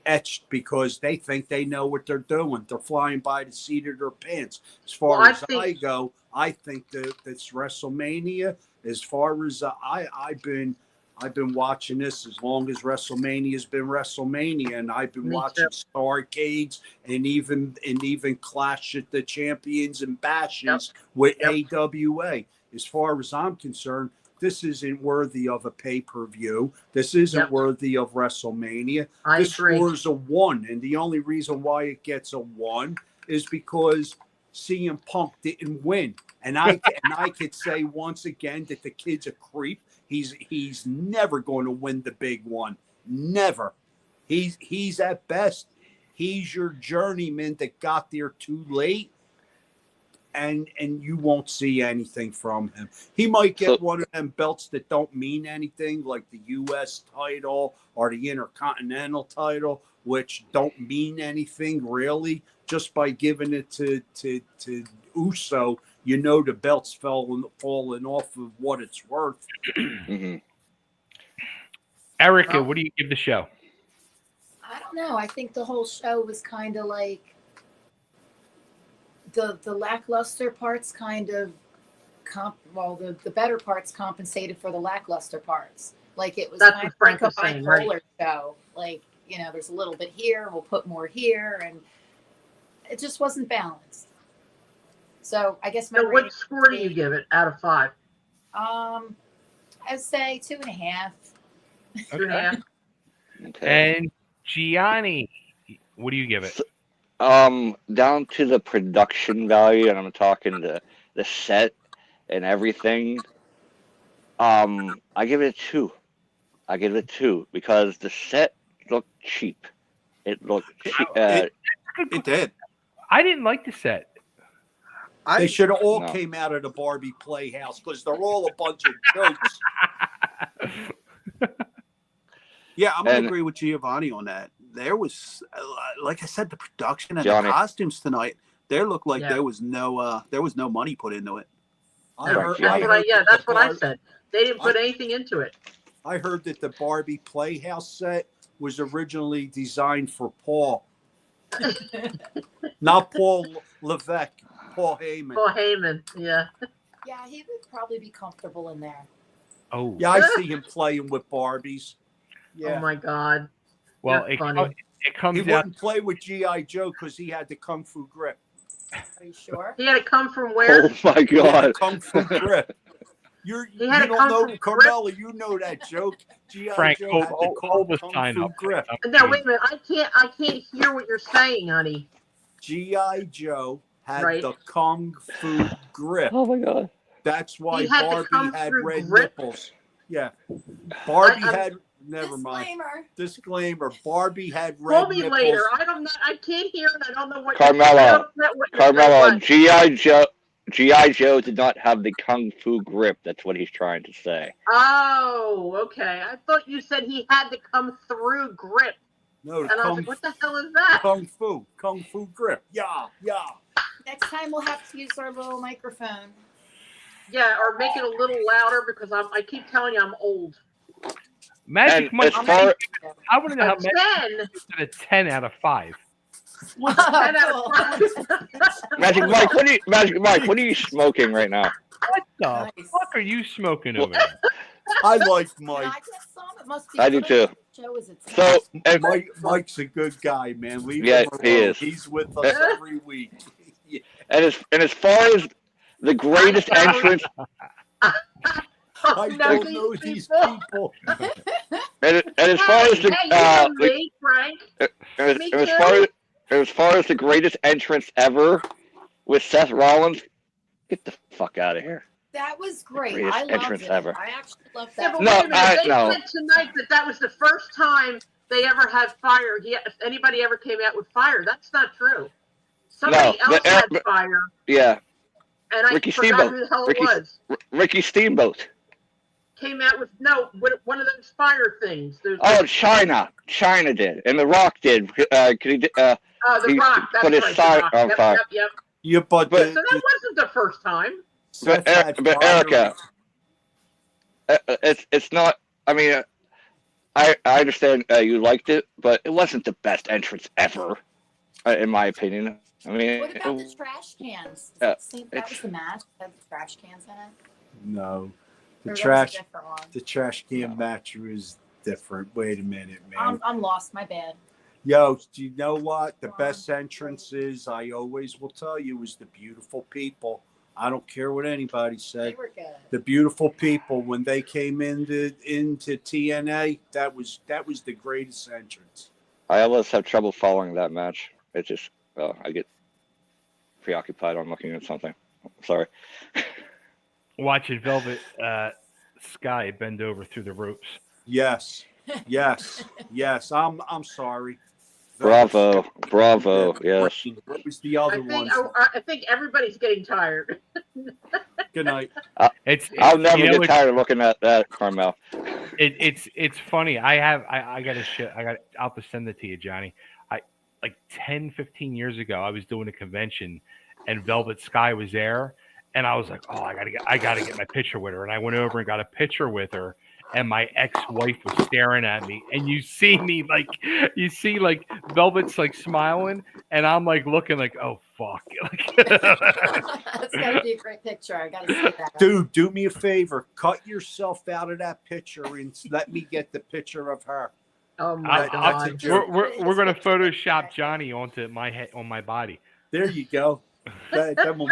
etched because they think they know what they're doing. They're flying by the seat of their pants. As far as I go, I think that it's WrestleMania. As far as I've been watching this as long as WrestleMania has been WrestleMania, and I've been watching Starcades and even Clash at the Champions and Bashes with AWA. As far as I'm concerned, this isn't worthy of a pay-per-view. This isn't worthy of WrestleMania. This scores a 1, and the only reason why it gets a 1 is because CM Punk didn't win. And I could say once again that the kid's a creep. He's never going to win the big one. Never. He's at best. He's your journeyman that got there too late. And you won't see anything from him. He might get one of them belts that don't mean anything, like the U.S. title or the Intercontinental title, which don't mean anything really. Just by giving it to Uso, you know the belt's falling off of what it's worth. Erica, what do you give the show? I don't know. I think the whole show was kind of like the lackluster parts kind of the better parts compensated for the lackluster parts. Like it was kind of like a bipolar show. Like, you know, there's a little bit here, we'll put more here, and it just wasn't balanced. So I guess what score do you give it out of 5? I'd say 2.5. 2.5. Okay. And Gianni, what do you give it? Down to the production value, and I'm talking the set and everything. I give it a 2. I give it a 2 because the set looked cheap. It looked cheap. It did. I didn't like the set. They should have all came out of the Barbie Playhouse because they're all a bunch of jokes. Yeah, I'm going to agree with Giovanni on that. There was, like I said, the production and the costumes tonight. There looked like there was no money put into it. That's what I said. They didn't put anything into it. I heard that the Barbie Playhouse set was originally designed for Paul, not Paul Levesque. Paul Heyman. Paul Heyman, yeah. Yeah, he would probably be comfortable in there. Oh. Yeah, I see him playing with Barbies. Yeah. Oh, my God. Well, it comes out. He wouldn't play with G.I. Joe because he had the Kung Fu grip. Are you sure? He had to come from where? Oh, my God. Kung Fu grip. You don't know, Carmela, you know that joke. G.I. Frank, Joe had the Kung Fu grip. No, wait a minute. I can't hear what you're saying, honey. G.I. Joe had the Kung Fu grip. Oh, my God. That's why Barbie had red nipples. Yeah. Barbie had... Never mind. Disclaimer. Barbie had red nipples. Call me later. I can't hear and I don't know what Carmela, G.I. Joe did not have the Kung Fu grip. That's what he's trying to say. Oh, okay. I thought you said he had to come through grip. No, and I was like, what the hell is that? Kung Fu grip. Yeah. Next time we'll have to use our little microphone. Yeah, or make it a little louder because I keep telling you I'm old. Magic Mike, I want to know how Magic gives it a 10 out of 5. 10 out of 5. Magic Mike, what are you smoking right now? What the fuck are you smoking over there? I like Can Mike. I get some? It must be I do good. too. Show is its So, and, Mike's a good guy, man. Leave Yeah, him alone. he is. He's with us every week. Yeah. and as far as the greatest entrance, I don't know these people. and as far as the Hey, you know me, Frank. and Me as too. far as the greatest entrance ever with Seth Rollins, get the fuck out of here. That was great. Greatest I loved entrance it. ever. I actually loved Yeah, that. but No, wait a minute. They no. said tonight that was the first time they ever had fire. If anybody ever came out with fire, that's not true. Somebody else had fire, Yeah, and I Ricky forgot Steamboat. who the hell it was. Ricky Steamboat. Came out with one of those fire things. Oh, China did, and The Rock did. The The Rock. That's put his right. side The Rock. on fire. Yep. Yeah, but So that wasn't the first time. Seth had But fire. Erica, it's not. I mean, I understand you liked it, but it wasn't the best entrance ever, in my opinion. I mean, What about the trash cans? Yeah, That was the match. Had the trash cans in it. No, the Or that was a trash different one? the trash can match was different. Wait a minute, man. I'm lost. My bad. Yo, do you know what? The Come on. best entrances, I always will tell you, is the beautiful people. I don't care what anybody They said. were good. The beautiful people, when they came into TNA, that was the greatest entrance. I always have trouble following that match. It just, I get preoccupied on looking at something. Sorry. Watching Velvet Sky bend over through the ropes. Yes. I'm sorry. Bravo. Yes. What was the other one? I think everybody's getting tired. Good night. I'll never get tired of looking at that, Carmel. It's funny. I got to shit. I'll have to send it to you, Johnny. Like 10, 15 years ago, I was doing a convention, and Velvet Sky was there, and I was like, oh, I gotta get my picture with her, and I went over and got a picture with her. And my ex-wife was staring at me, and you see Velvet's like smiling, and I'm like looking like, oh fuck. That's gotta be a great picture. I gotta see that. Dude, do me a favor. Cut yourself out of that picture and let me get the picture of her. Oh my God. We're gonna Photoshop Johnny onto my head on my body. There you go. That will-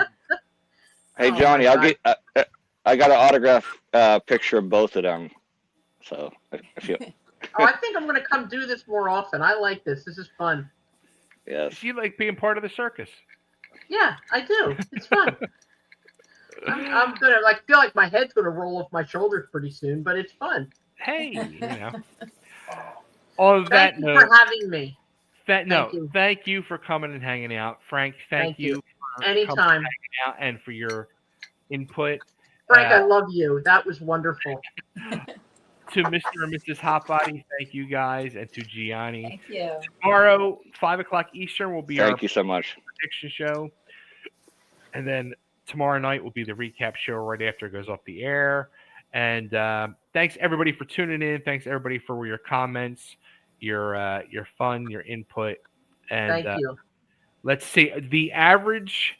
Hey Johnny, I got an autograph picture of both of them. So if you, I think I'm going to come do this more often. I like this. This is fun. yes. You like being part of the circus? Yeah, I do. It's fun. I'm gonna feel like my head's gonna roll off my shoulders pretty soon, but it's fun. Hey, On that Thank you note, for having me. Thank you for coming and hanging out, Frank. Thank you. For Anytime. coming and hanging out and for your input. Frank, I love you. That was wonderful. To Mr. and Mrs. Hotbody, thank you guys, and to Gianni. Thank you. Tomorrow, 5:00 Eastern, will be Thank you so much. prediction show, and then tomorrow night will be the recap show right after it goes off the air. And thanks everybody for tuning in. Thanks everybody for your comments, your fun, your input. And Thank you. Let's see the average.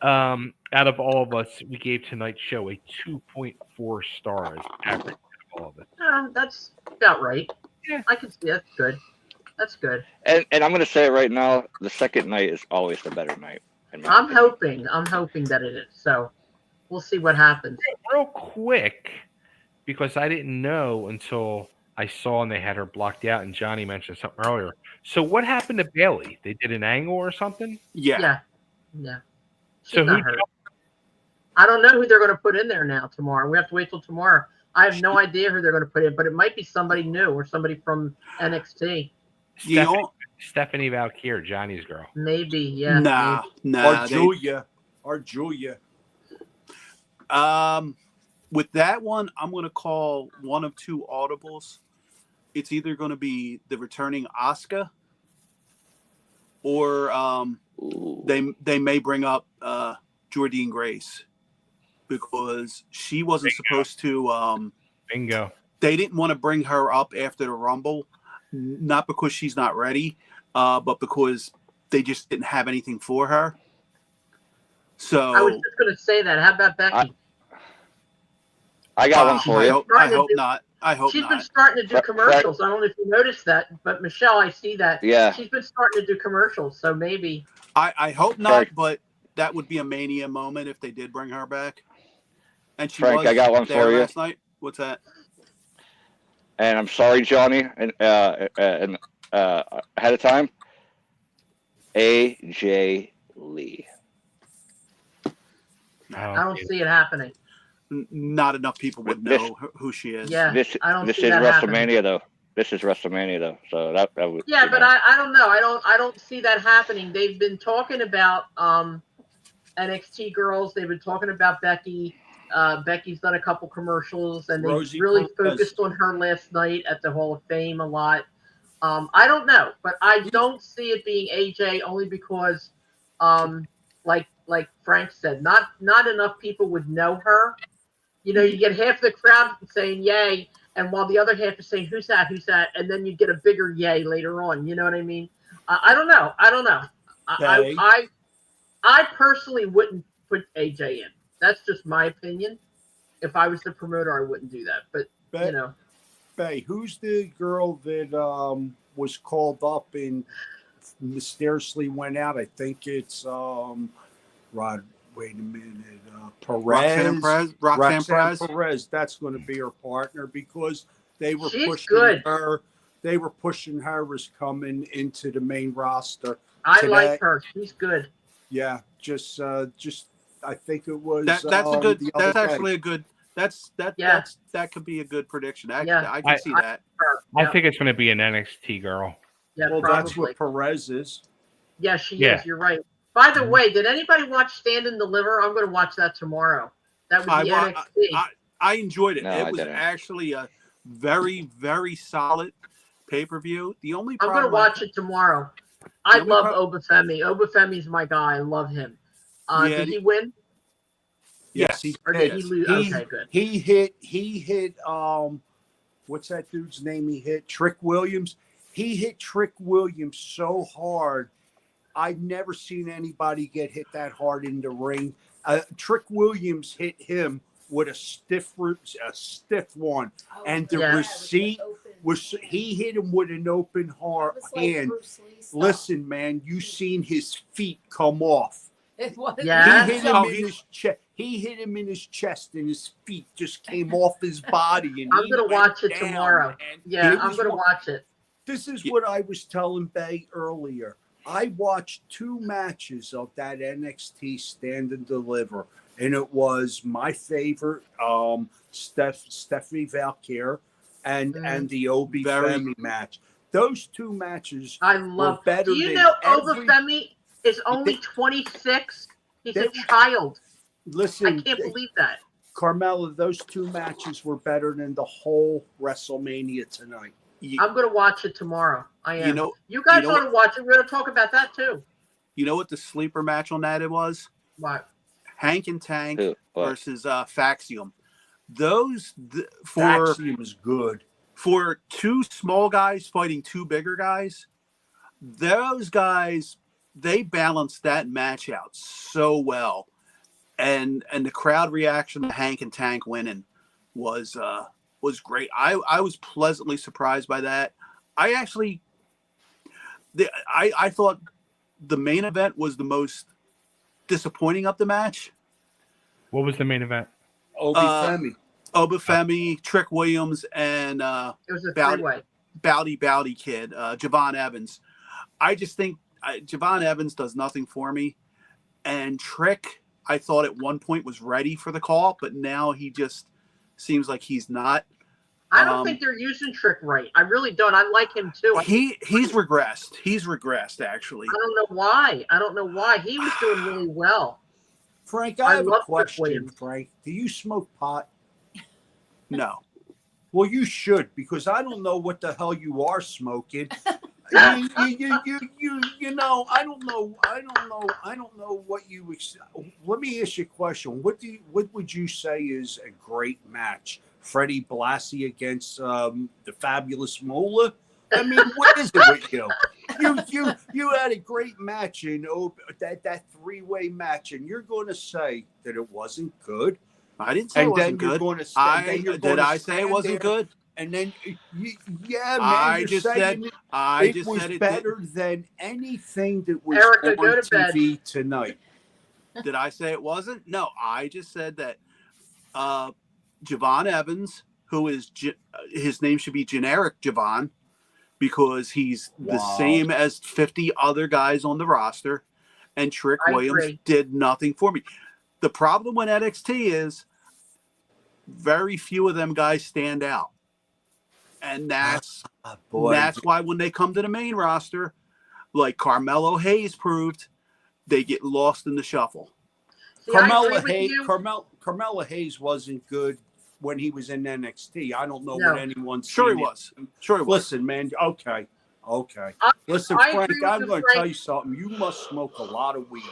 Out of all of us, we gave tonight's show a 2.4 stars average. All of it. That's about right. Yeah. I can see that's good. That's good. And I'm going to say it right now, the second night is always the better night. I'm hoping that it is. So we'll see what happens. Real quick, because I didn't know until I saw and they had her blocked out, and Johnny mentioned something earlier. So what happened to Bailey? They did an angle or something? Yeah. So who? I don't know who they're going to put in there now tomorrow. We have to wait till tomorrow. I have no idea who they're going to put in, but it might be somebody new or somebody from NXT. Stephanie Valkyrie, Johnny's girl. Maybe, yeah. Nah. Or Julia. With that one, I'm going to call one of two audibles. It's either going to be the returning Asuka, or they may bring up Jordynne Grace, because she wasn't supposed to. Bingo. They didn't want to bring her up after the Rumble, not because she's not ready, but because they just didn't have anything for her. So I was just going to say that. How about Becky? I got one for you. I hope not. I hope She's not. been starting to do commercials. I don't know if you noticed that, but Michelle, I see that. Yeah. She's been starting to do commercials, so maybe. I hope not, but that would be a Mania moment if they did bring her back. And she Frank, was I got one there for you. last night. What's that? And I'm sorry, Johnny, and ahead of time. AJ Lee. I don't see it happening. Not enough people would know who she is. Yeah, This I don't this see is that WrestleMania happening. though. This is WrestleMania though. So that would. Yeah, but I don't know. I don't see that happening. They've been talking about NXT girls. They've been talking about Becky. Becky's done a couple commercials, and they really focused on her last night at the Hall of Fame a lot. I don't know, but I don't see it being AJ only because, like Frank said, not enough people would know her. You know, you get half the crowd saying yay, and while the other half is saying who's that, and then you get a bigger yay later on. You know what I mean? I don't know. I personally wouldn't put AJ in. That's just my opinion. If I was the promoter, I wouldn't do that. But you know, who's the girl that was called up and mysteriously went out? I think it's Rod. Wait a minute, Roxanne Perez. That's going to be her partner because they were pushing her. They were pushing her as coming into the main roster. I like her. She's good. Yeah, just I think it was. That's a good. That's actually a good. That could be a good prediction. I can see that. I think it's going to be an NXT girl. Yeah, well, probably. That's what Perez is. Yeah, she is. You're right. By the way, did anybody watch Stand and Deliver? I'm going to watch that tomorrow. That was the NXT. I enjoyed it. No, it was actually a very, very solid pay-per-view. The only I'm going to watch it tomorrow. I love Obafemi. Obafemi's my guy. I love him. Did he win? Yes, he or did he lose? Okay, good. He hit what's that dude's name he hit? Trick Williams. He hit Trick Williams so hard. I've never seen anybody get hit that hard in the ring. Trick Williams hit him with a stiff one, and the receipt was he hit him with an open hand. Listen, man, you seen his feet come off. It was. Yeah. He hit him in his chest. He hit him in his chest, and his feet just came off his body. And I'm going to watch it tomorrow. Yeah, I'm going to watch it. This is what I was telling Bay earlier. I watched 2 matches of that NXT Stand and Deliver, and it was my favorite, Stephanie Valkyrie and the Obafemi match. Those 2 matches were better. Do you know Obafemi is only 26? He's a child. Listen, I can't believe that. Carmela, those 2 matches were better than the whole WrestleMania tonight. I'm going to watch it tomorrow. I am. You guys know ought to watch it. We're going to talk about that too. You know what the sleeper match on that it was? What? Hank and Tank versus Faxium. Faxium is good. For 2 small guys fighting 2 bigger guys, those guys, they balanced that match out so well. And the crowd reaction to Hank and Tank winning was great. I was pleasantly surprised by that. I thought the main event was the most disappointing of the match. What was the main event? Obafemi, Trick Williams, and it was a 3-way. Bowdy kid, Javon Evans. I just think Javon Evans does nothing for me. And Trick, I thought at one point was ready for the call, but now he just seems like he's not. I don't think they're using Trick right. I really don't. I like him too. He's regressed. He's regressed, actually. I don't know why. He was doing really well. Frank, I have a question, Frank. Do you smoke pot? No. Well, you should, because I don't know what the hell you are smoking. I don't know what you. Let me ask you a question. What would you say is a great match? Freddie Blassie against the Fabulous Moolah? I mean, what is it with you? You had a great match in that 3-way match, and you're going to say that it wasn't good? I didn't say it And wasn't then you're good. going to Did I say it wasn't good? And then, yeah, man, I you're just saying said I it just was said it better than anything that was Erica, go on to bed. TV tonight. Did I say it wasn't? No, I just said that Javon Evans, who is his name should be generic Javon, because he's the same as 50 other guys on the roster, and Trick I Williams agree. did nothing for me. The problem with NXT is very few of them guys stand out. And that's why when they come to the main roster, like Carmelo Hayes proved, they get lost in the shuffle. See, Carmelo Hayes wasn't good when he was in NXT. I don't know what anyone's Sure seen he it. was. Sure he was. Listen, man. Okay. Listen, I Frank, agree with I'm you, going to Frank. tell you something. You must smoke a lot of weed.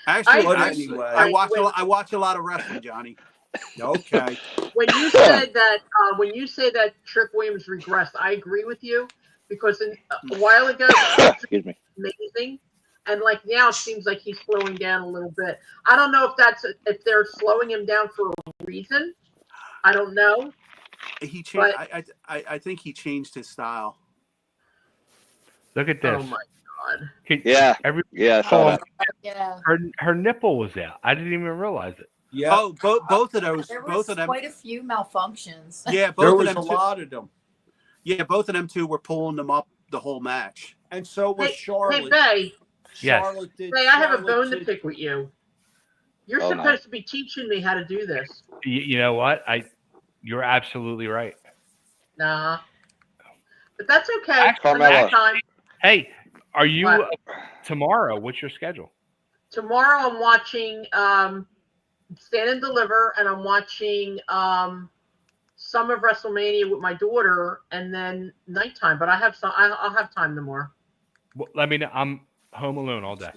Actually, But agree. anyway, I watch a lot of wrestling, Johnny. okay. When you said that Trick Williams regressed, I agree with you because a while ago Excuse me. amazing, and like now it seems like he's slowing down a little bit. I don't know if they're slowing him down for a reason. I don't know. He changed. I think he changed his style. Look at this. Oh my god! Yeah. I saw that. Yeah. Her nipple was out. I didn't even realize it. Yeah. Oh, both of those. There Both was of them. quite a few malfunctions. Yeah, There both was of them. a lot of them. Yeah, both of them two were pulling them up the whole match. And so was Hey, Charlotte. Bay, Yes. Charlotte did. I have a Charlotte bone to did- pick with you. You're Oh, no. supposed to be teaching me how to do this. You know what? You're absolutely right. Nah. But that's okay. Actually, For next Carmella. time. Hey, are you What? tomorrow? What's your schedule? Tomorrow I'm watching Stand and Deliver, and I'm watching some of WrestleMania with my daughter, and then nighttime. But I'll have time tomorrow. Well, let me know. I'm home alone all day.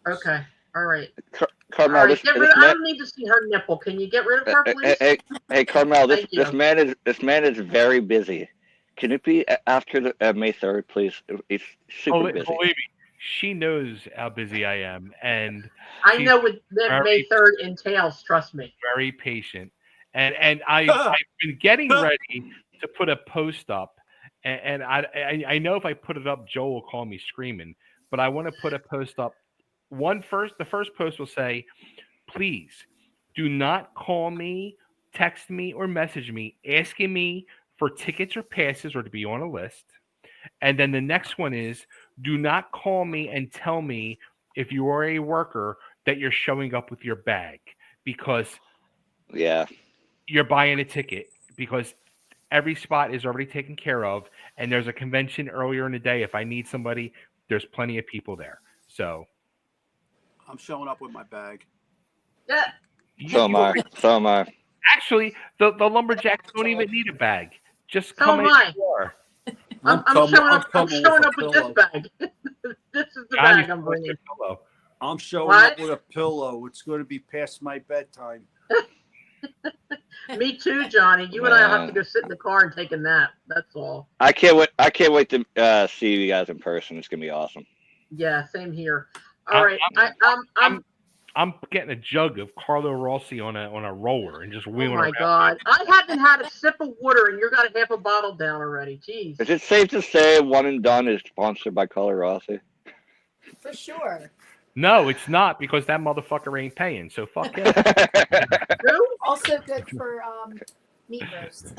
Okay. All right. All Carmel, right. I don't need to see her nipple. Can you get rid of her, please? hey, Carmel, Thank you. this man is very busy. Can it be after the May 3rd, please? He's super busy. Believe me, she knows how busy I am, and I she's know what May 3rd entails. Trust me. very patient. And I've been getting ready to put a post up, and I know if I put it up, Joel will call me screaming. But I want to put a post up. The first post will say, "Please do not call me, text me, or message me asking me for tickets or passes or to be on a list." And then the next one is, "Do not call me and tell me if you are a worker that you're showing up with your bag, because Yeah. you're buying a ticket, because every spot is already taken care of, and there's a convention earlier in the day. If I need somebody, there's plenty of people there." So I'm showing up with my bag. Yeah. So am I. actually, the lumberjacks don't even need a bag. Just So come am in I. the door. I'm showing up with this bag. This is the bag I'm bringing. Pillow. I'm showing What? up with a pillow. It's going to be past my bedtime. Me too, Johnny. You and I have to go sit in the car and take a nap. That's all. I can't wait to see you guys in person. It's gonna be awesome. Yeah, same here. All right. I'm getting a jug of Carlo Rossi on a roller and just oh wheeling my around. God. I haven't had a sip of water and you got a half a bottle down already. Jeez. Is it safe to say One and Done is sponsored by Carlo Rossi? For sure. No, it's not, because that motherfucker ain't paying. So fuck him. Who? Also good for meat roast.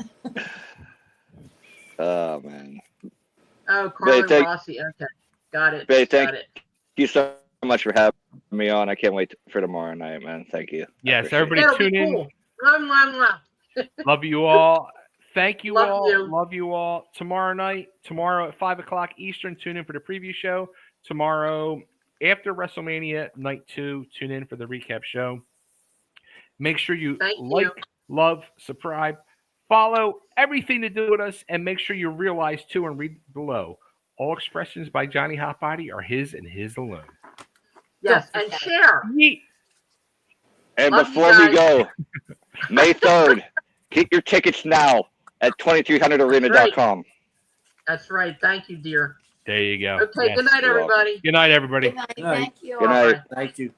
Oh man. Oh, Carlo thank- Rossi. Okay. Got it. Thank Got it. you so much for having me on. I can't wait for tomorrow night, man. Thank you. I Yes, appreciate everybody it. That'll tune be in. cool. Mwah. Love you all. Thank you Love all. you. Love you all. Tomorrow at 5 o'clock Eastern, tune in for the preview show. Tomorrow, after WrestleMania Night 2, tune in for the recap show. Make sure you Thank like, you. love, subscribe, follow, everything to do with us, and make sure you realize, too, and read below, all expressions by Johnny HotBody are his and his alone. Yes, and share. Yeet. And Love you before we guys. go, May 3rd, get your tickets now at 2300arena.com. That's right. Thank you, dear. There you go. Okay, Yes. good night, You're welcome. everybody. Good night, everybody. Good night. Night. Thank you. Good all. night. Thank you.